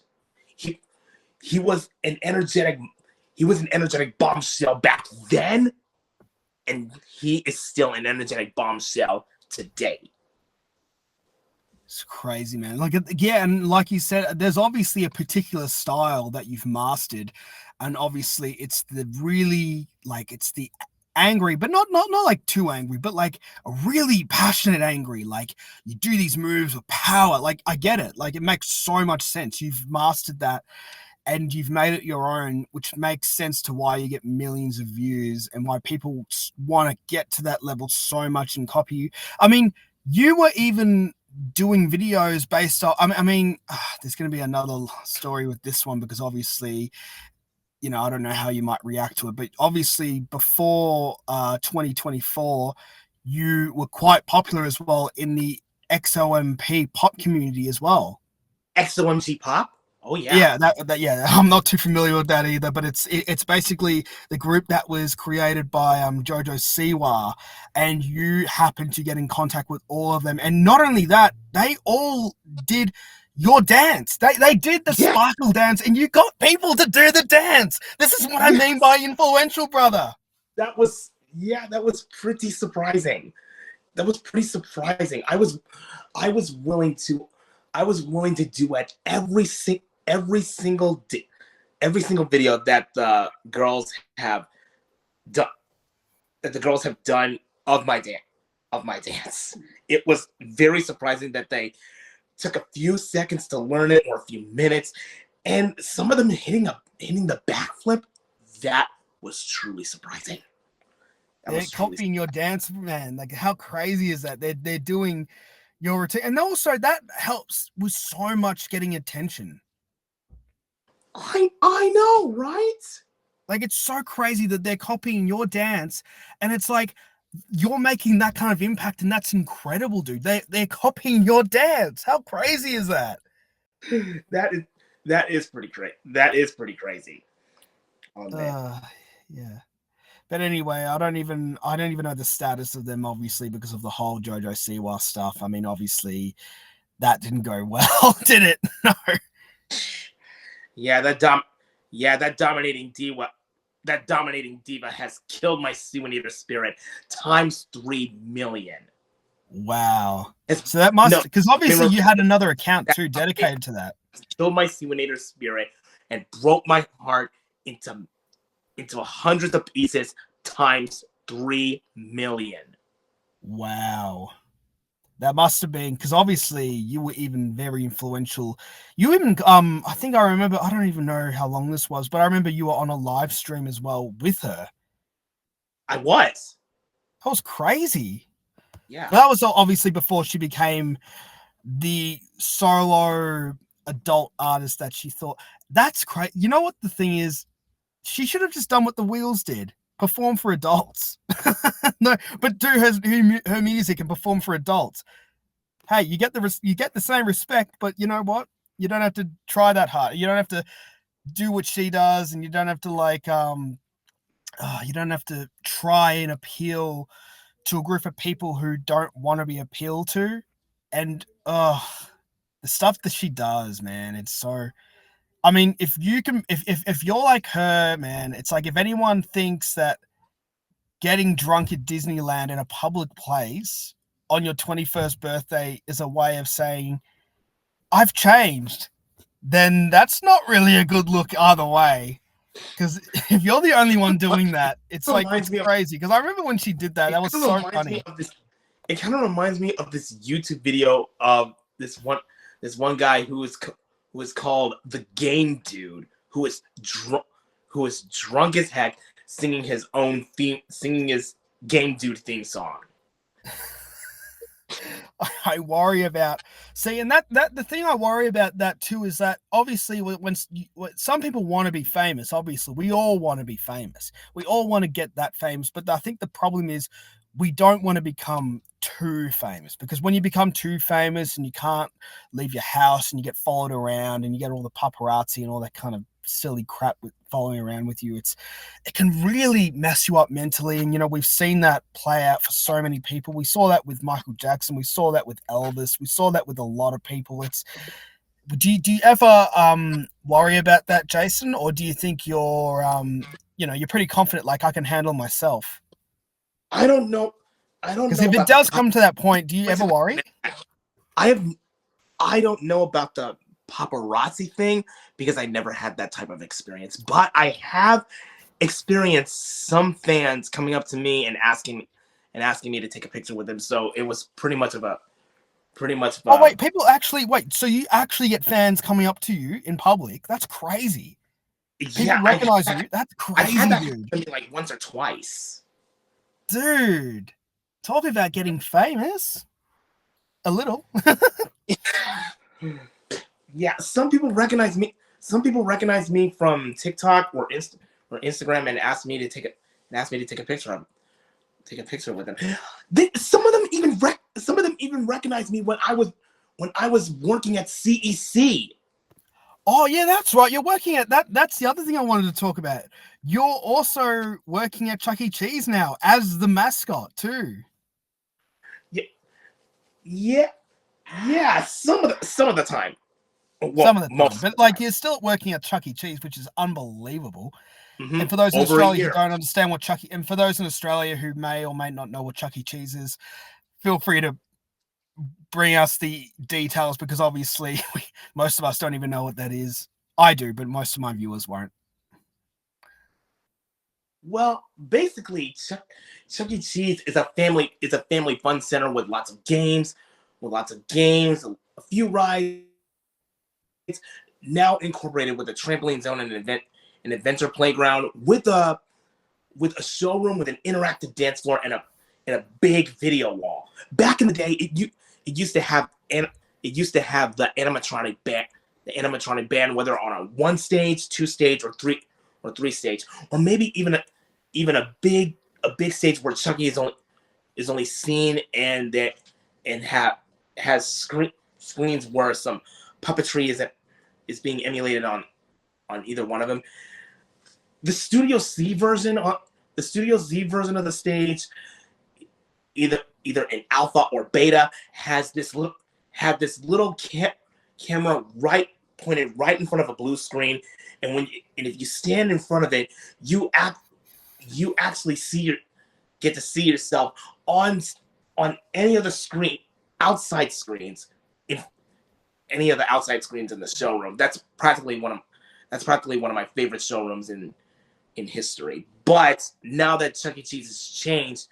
He was an energetic bombshell back then, and he is still an energetic bombshell today. It's crazy, man. Like, yeah, and like you said, there's obviously a particular style that you've mastered, and obviously it's the really like it's the angry, but not like too angry, but like a really passionate angry. Like you do these moves with power. Like I get it. Like it makes so much sense. You've mastered that, and you've made it your own, which makes sense to why you get millions of views and why people want to get to that level so much and copy you. I mean, you were even doing videos based on, I mean, there's going to be another story with this one because obviously, you know, I don't know how you might react to it, but obviously before 2024, you were quite popular as well in the XOMP pop community as well. XOMG pop? Oh yeah. Yeah. I'm not too familiar with that either, but it's basically the group that was created by Jojo Siwa, and you happened to get in contact with all of them. And not only that, they all did your dance. They did the sparkle dance, and you got people to do the dance. This is what I mean by influential, brother. That was pretty surprising. That was pretty surprising. I was willing to duet every single video that the girls have done of my dance. It was very surprising that they took a few seconds to learn it, or a few minutes, and some of them hitting the backflip. That was truly surprising. They're copying your dance, man. Like, how crazy is that? They're doing your routine, and also that helps with so much getting attention. I know, right? Like, it's so crazy that they're copying your dance, and it's like you're making that kind of impact, and that's incredible, dude. They're copying your dance. How crazy is that? That is pretty crazy. That is pretty crazy. Oh man. Yeah. But anyway, I don't even know the status of them, obviously, because of the whole Jojo Siwa stuff. I mean, obviously, that didn't go well, did it? No. Yeah, that dominating diva has killed my Suinator spirit times 3 million. Wow. So that must, because obviously you had another account too dedicated to that. Killed my Suinator spirit and broke my heart into hundreds of pieces times 3 million. Wow. That must have been, because obviously you were even very influential. You even, I think I remember, I don't even know how long this was, but I remember you were on a live stream as well with her. I was. That was crazy. Yeah. That was obviously before she became the solo adult artist that she thought. That's crazy. You know what the thing is? She should have just done what the Wheels did. Perform for adults. No, but do her music and perform for adults. Hey, you get the same respect, but you know what? You don't have to try that hard. You don't have to do what she does, and you don't have to you don't have to try and appeal to a group of people who don't want to be appealed to. And the stuff that she does, man, it's so. I mean, if you're like her, man, it's like if anyone thinks that getting drunk at Disneyland in a public place on your 21st birthday is a way of saying, I've changed, then that's not really a good look either way. Because if you're the only one doing that, it's like, it's crazy. Because I remember when she did that, that was so funny. It kind of reminds me of this YouTube video of this one guy who was called the Game Dude, who was drunk as heck, singing his Game Dude theme song. I worry about and that the thing I worry about that too is that obviously when some people want to be famous, obviously we all want to be famous, we all want to get that famous, but I think the problem is we don't want to become too famous, because when you become too famous and you can't leave your house and you get followed around and you get all the paparazzi and all that kind of silly crap with following around with you. It can really mess you up mentally. And, you know, we've seen that play out for so many people. We saw that with Michael Jackson. We saw that with Elvis. We saw that with a lot of people. Do you ever worry about that, Jason? Or do you think you're, you know, you're pretty confident, like, I can handle myself? I don't know. I don't Because know if it about does come to that point, do you ever worry? I don't know about the paparazzi thing because I never had that type of experience. But I have experienced some fans coming up to me and asking me to take a picture with them. So it was pretty much of a Oh wait, people actually wait. So you actually get fans coming up to you in public? That's crazy. People yeah, recognize you. That's I've had crazy, that dude. happen to me like once or twice. Dude, talk about getting famous. A little. Yeah, some people recognize me. Some people recognize me from TikTok or Instagram and ask me to take a picture of with them. Some of them even recognize me when I was working at CEC. Oh yeah, that's right. You're working at that. That's the other thing I wanted to talk about. You're also working at Chuck E. Cheese now as the mascot too. Yeah. Some of the time. Well, Some of the time, most but like you're still working at Chuck E. Cheese, which is unbelievable. Mm-hmm. And for those in Over a Australia who year. don't understand what Chuck E. and for those in Australia who may or may not know what Chuck E. Cheese is, feel free to bring us the details because obviously most of us don't even know what that is. I do, but most of my viewers won't. Well, basically, Chuck E. Cheese is a family fun center with lots of games, a few rides, now incorporated with a trampoline zone and an adventure playground with a showroom with an interactive dance floor and a big video wall. Back in the day, it used to have the animatronic band, whether on a 1 stage, 2 stage, or 3 stage, or maybe even a big stage where Chucky is only seen and has screens where some puppetry is being emulated on either one of them. The Studio Z version of the stage, either in alpha or beta, has this little camera pointed right in front of a blue screen, and if you stand in front of it, you actually get to see yourself on any other screen, outside screens, in any of the outside screens in the showroom. That's practically one of my favorite showrooms in history. But now that Chuck E. Cheese has changed,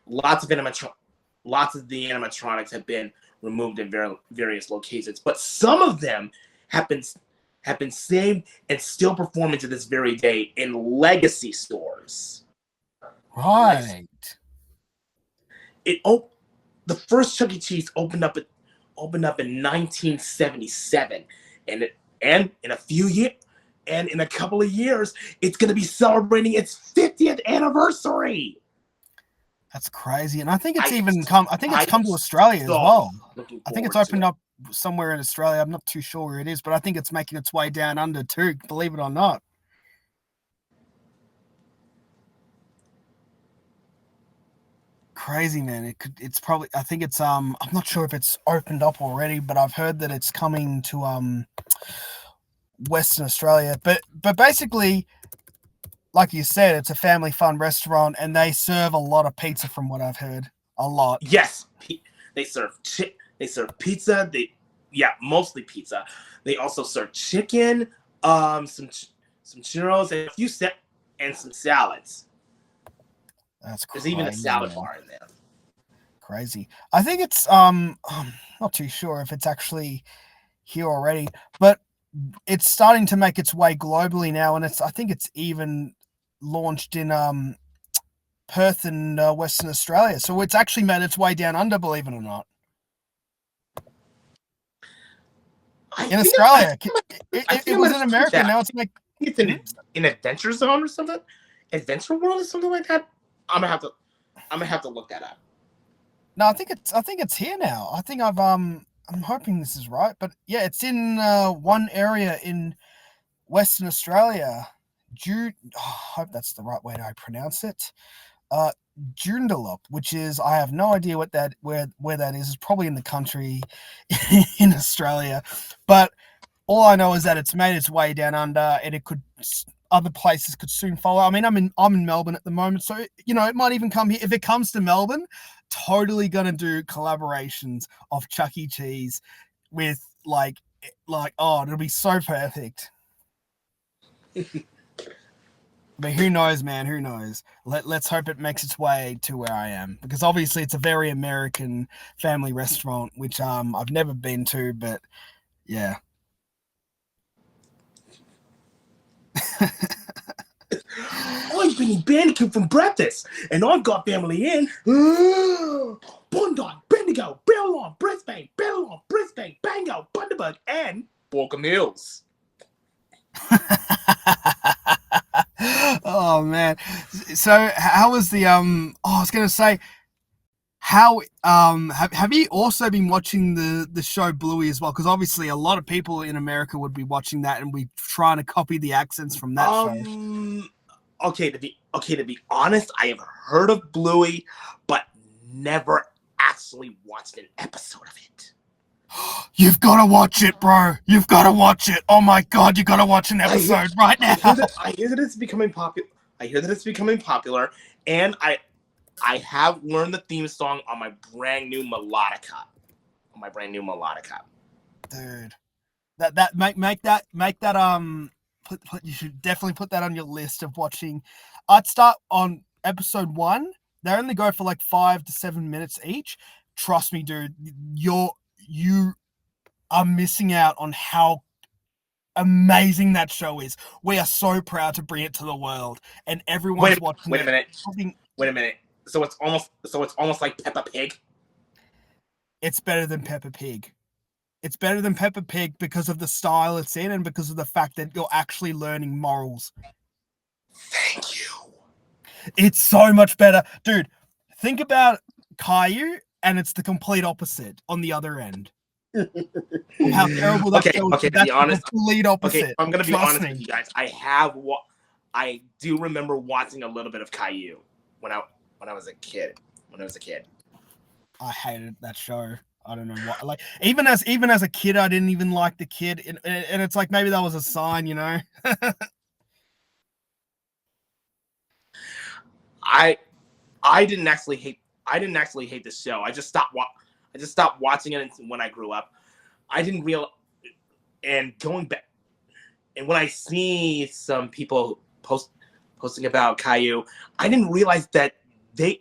lots of the animatronics have been removed in various locations, but some of them have been saved and still performing to this very day in legacy stores. Right. The first Chuck E. Cheese opened up in 1977, and in a couple of years, it's going to be celebrating its 50th anniversary. That's crazy, and I think it's come to Australia as well. I think it's opened up somewhere in Australia. I'm not too sure where it is, but I think it's making its way down under too. Believe it or not. Crazy, man. It's probably. I think it's. I'm not sure if it's opened up already, but I've heard that it's coming to Western Australia. But basically, like you said, it's a family fun restaurant, and they serve a lot of pizza, from what I've heard. A lot. Yes, they serve pizza. Mostly pizza. They also serve chicken, some churros, and and some salads. That's crazy. There's even a salad bar in there. Crazy. I think it's I'm not too sure if it's actually here already, but it's starting to make its way globally now, and I think it's even launched in Perth in Western Australia. So it's actually made its way down under, believe it or not. In Australia, it was in America. Now it's like it's in Adventure Zone or something, Adventure World or something like that. I'm gonna have to look that up. No, I think it's here now. I think I've I'm hoping this is right, but yeah, it's in one area in Western Australia. I hope that's the right way to pronounce it. Joondalup, which is, I have no idea what that where that is. It's probably in the country in Australia, but all I know is that it's made its way down under, and other places could soon follow. I mean, I'm in Melbourne at the moment, so it might even come here. If it comes to Melbourne, totally gonna do collaborations of Chuck E. Cheese with oh, it'll be so perfect. But who knows, man? Who knows? Let's hope it makes its way to where I am, because obviously it's a very American family restaurant, which I've never been to, but yeah. I've been in Bandicoot from breakfast, and I've got family in Bondi, Bendigo, Bellon, Brisbane, Bango, Bundaberg, and Borkum Hills. Oh man. So how was the I was gonna say, how have you also been watching the show Bluey as well? Because obviously a lot of people in America would be watching that, and we trying to copy the accents from that show. Okay, to be honest, I have heard of Bluey, but never actually watched an episode of it. You've got to watch it, bro. You've got to watch it. Oh my god, you got to watch an episode right now. I hear that it's becoming popular. And I have learned the theme song on my brand new melodica. Dude, that make that you should definitely put that on your list of watching. I'd start on episode 1. They only go for like 5 to 7 minutes each. Trust me, dude, you are missing out on how amazing that show is. We are so proud to bring it to the world, and everyone's watching. Wait a minute. So it's almost like Peppa Pig. It's better than Peppa Pig. It's better than Peppa Pig because of the style it's in, and because of the fact that you're actually learning morals. Thank you. It's so much better, dude. Think about Caillou, and it's the complete opposite on the other end. How terrible that show is. Okay, to That's be honest, the complete opposite. Okay, I'm gonna be honest with you guys. I do remember watching a little bit of Caillou when I was a kid. I hated that show. I don't know why. Like even as a kid, I didn't even like the kid, and it's like maybe that was a sign, I didn't actually hate the show. I just stopped watching it when I grew up. I didn't realize, and going back, and when I see some people posting about Caillou, I didn't realize that the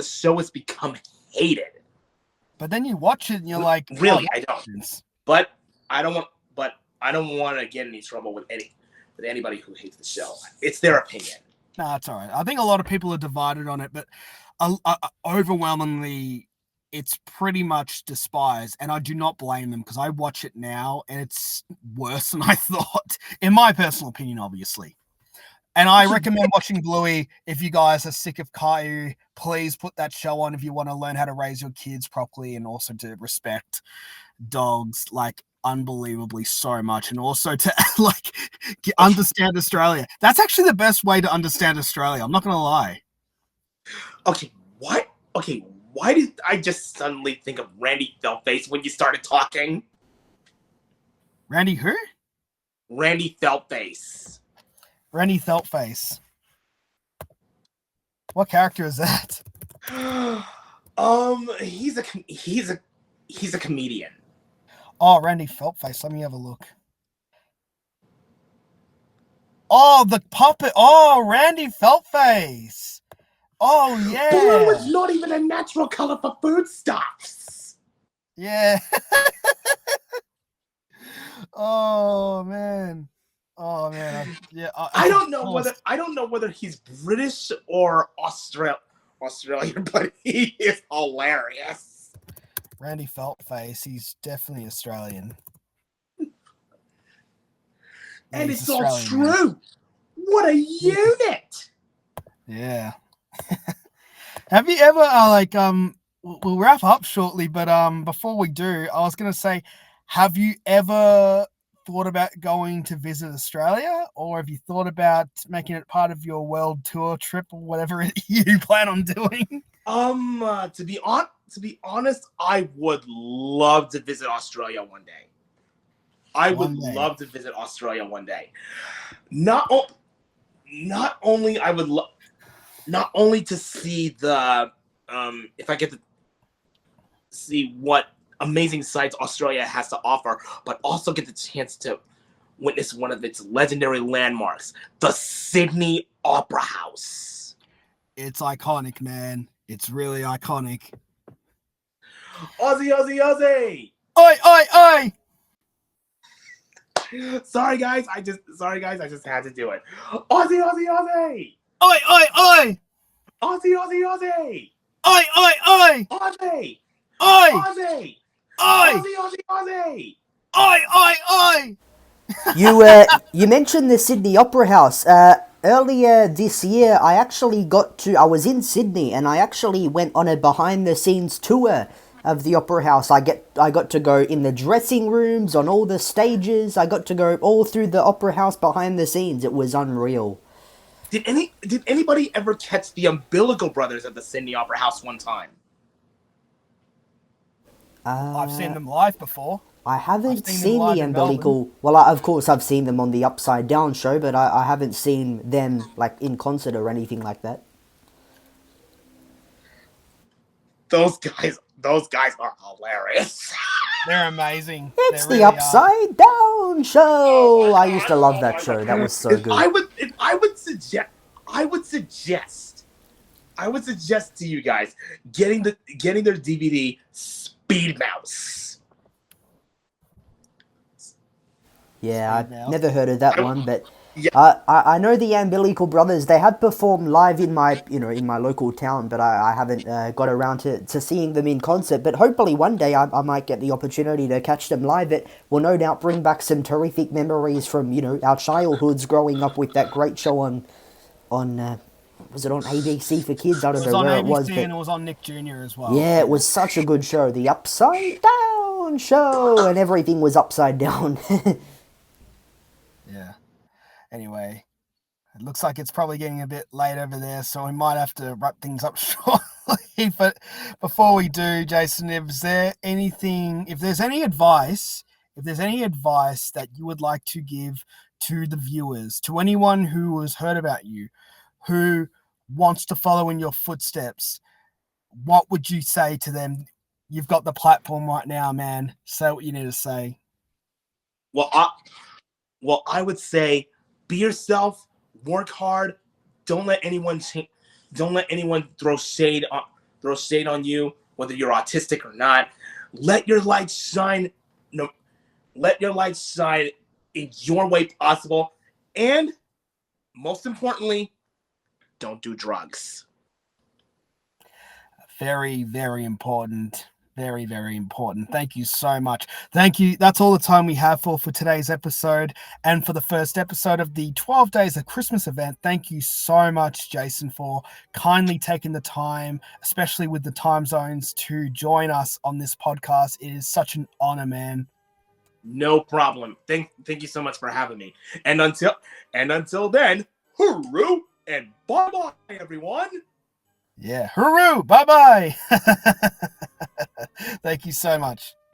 show has become hated. But then you watch it and you're like, really, I don't. But I don't want to get in any trouble with anybody who hates the show. It's their opinion. No, it's all right. I think a lot of people are divided on it, but overwhelmingly, it's pretty much despised, and I do not blame them, because I watch it now and it's worse than I thought, in my personal opinion, obviously. And I recommend watching Bluey if you guys are sick of Caillou. Please put that show on if you want to learn how to raise your kids properly, and also to respect dogs like unbelievably so much, and also to understand Australia. That's actually the best way to understand Australia. I'm not gonna lie. Okay, what? Okay, why did I just suddenly think of Randy Feltface when you started talking? Randy who? Randy Feltface. Randy Feltface. What character is that? He's a comedian. Oh, Randy Feltface. Let me have a look. Oh, the puppet. Oh, Randy Feltface. Oh, yeah. Blue is not even a natural color for foodstuffs. Yeah. Oh, man. Oh, man. I don't know whether he's British or Australian, but he is hilarious. Randy Feltface, he's definitely Australian. And it's all true. Man. What a unit! Yeah. Have you ever we'll wrap up shortly, but before we do, I was going to say, have you ever thought about going to visit Australia, or have you thought about making it part of your world tour trip or whatever you plan on doing? To be honest, I would love to visit Australia one day. I would love to visit Australia one day. Not only I would love, not only to see the if I get to see what amazing sights Australia has to offer, but also get the chance to witness one of its legendary landmarks, the Sydney Opera House. It's iconic, man. It's really iconic. Aussie, Aussie, Aussie! Oi, oi, oi! Sorry guys, I just had to do it. Aussie, Aussie, Aussie! Oi, oi, oi! Aussie, Aussie, Aussie! Oi, oi, oi! Aussie! Oi! Aussie! Oi! Aussie, Aussie, Aussie! Oi, oi, oi! You mentioned the Sydney Opera House. Earlier this year, I was in Sydney and I actually went on a behind-the-scenes tour of the Opera House. I got to go in the dressing rooms, on all the stages. I got to go all through the Opera House behind the scenes. It was unreal. Did anybody ever catch the Umbilical Brothers at the Sydney Opera House one time? I've seen them live before. I haven't seen the Umbilical. Well, of course, I've seen them on the Upside Down show, but I haven't seen them like in concert or anything like that. Those guys are hilarious. They're amazing. It's the Upside Down show. I used to love that show. That was so good. I would suggest to you guys getting their DVD Speed Mouse. Yeah, I've never heard of that one, but yeah. I know the Umbilical Brothers. They have performed live in my local town, but I haven't got around to seeing them in concert. But hopefully one day I might get the opportunity to catch them live. It will no doubt bring back some terrific memories from our childhoods growing up with that great show on was it on ABC for Kids? I don't know where it was, but and it was on Nick Jr. as well. Yeah, it was such a good show, the Upside Down show, and everything was upside down. Yeah. Anyway, it looks like it's probably getting a bit late over there, so we might have to wrap things up shortly. But before we do, Jason, if there's any advice that you would like to give to the viewers, to anyone who has heard about you, who wants to follow in your footsteps, what would you say to them? You've got the platform right now, man. Say what you need to say. Well, I would say be yourself, work hard, don't let anyone throw shade on you, whether you're autistic or not. Let your light shine. No, let your light shine in your way possible, and most importantly, don't do drugs. Very, very important. Very, very important. Thank you so much. Thank you. That's all the time we have for today's episode and for the first episode of the 12 Days of Christmas event. Thank you so much, Jason, for kindly taking the time, especially with the time zones, to join us on this podcast. It is such an honor, man. No problem. Thank you so much for having me. And until then, hooroo and bye-bye, everyone. Yeah, hooroo, bye-bye. Thank you so much.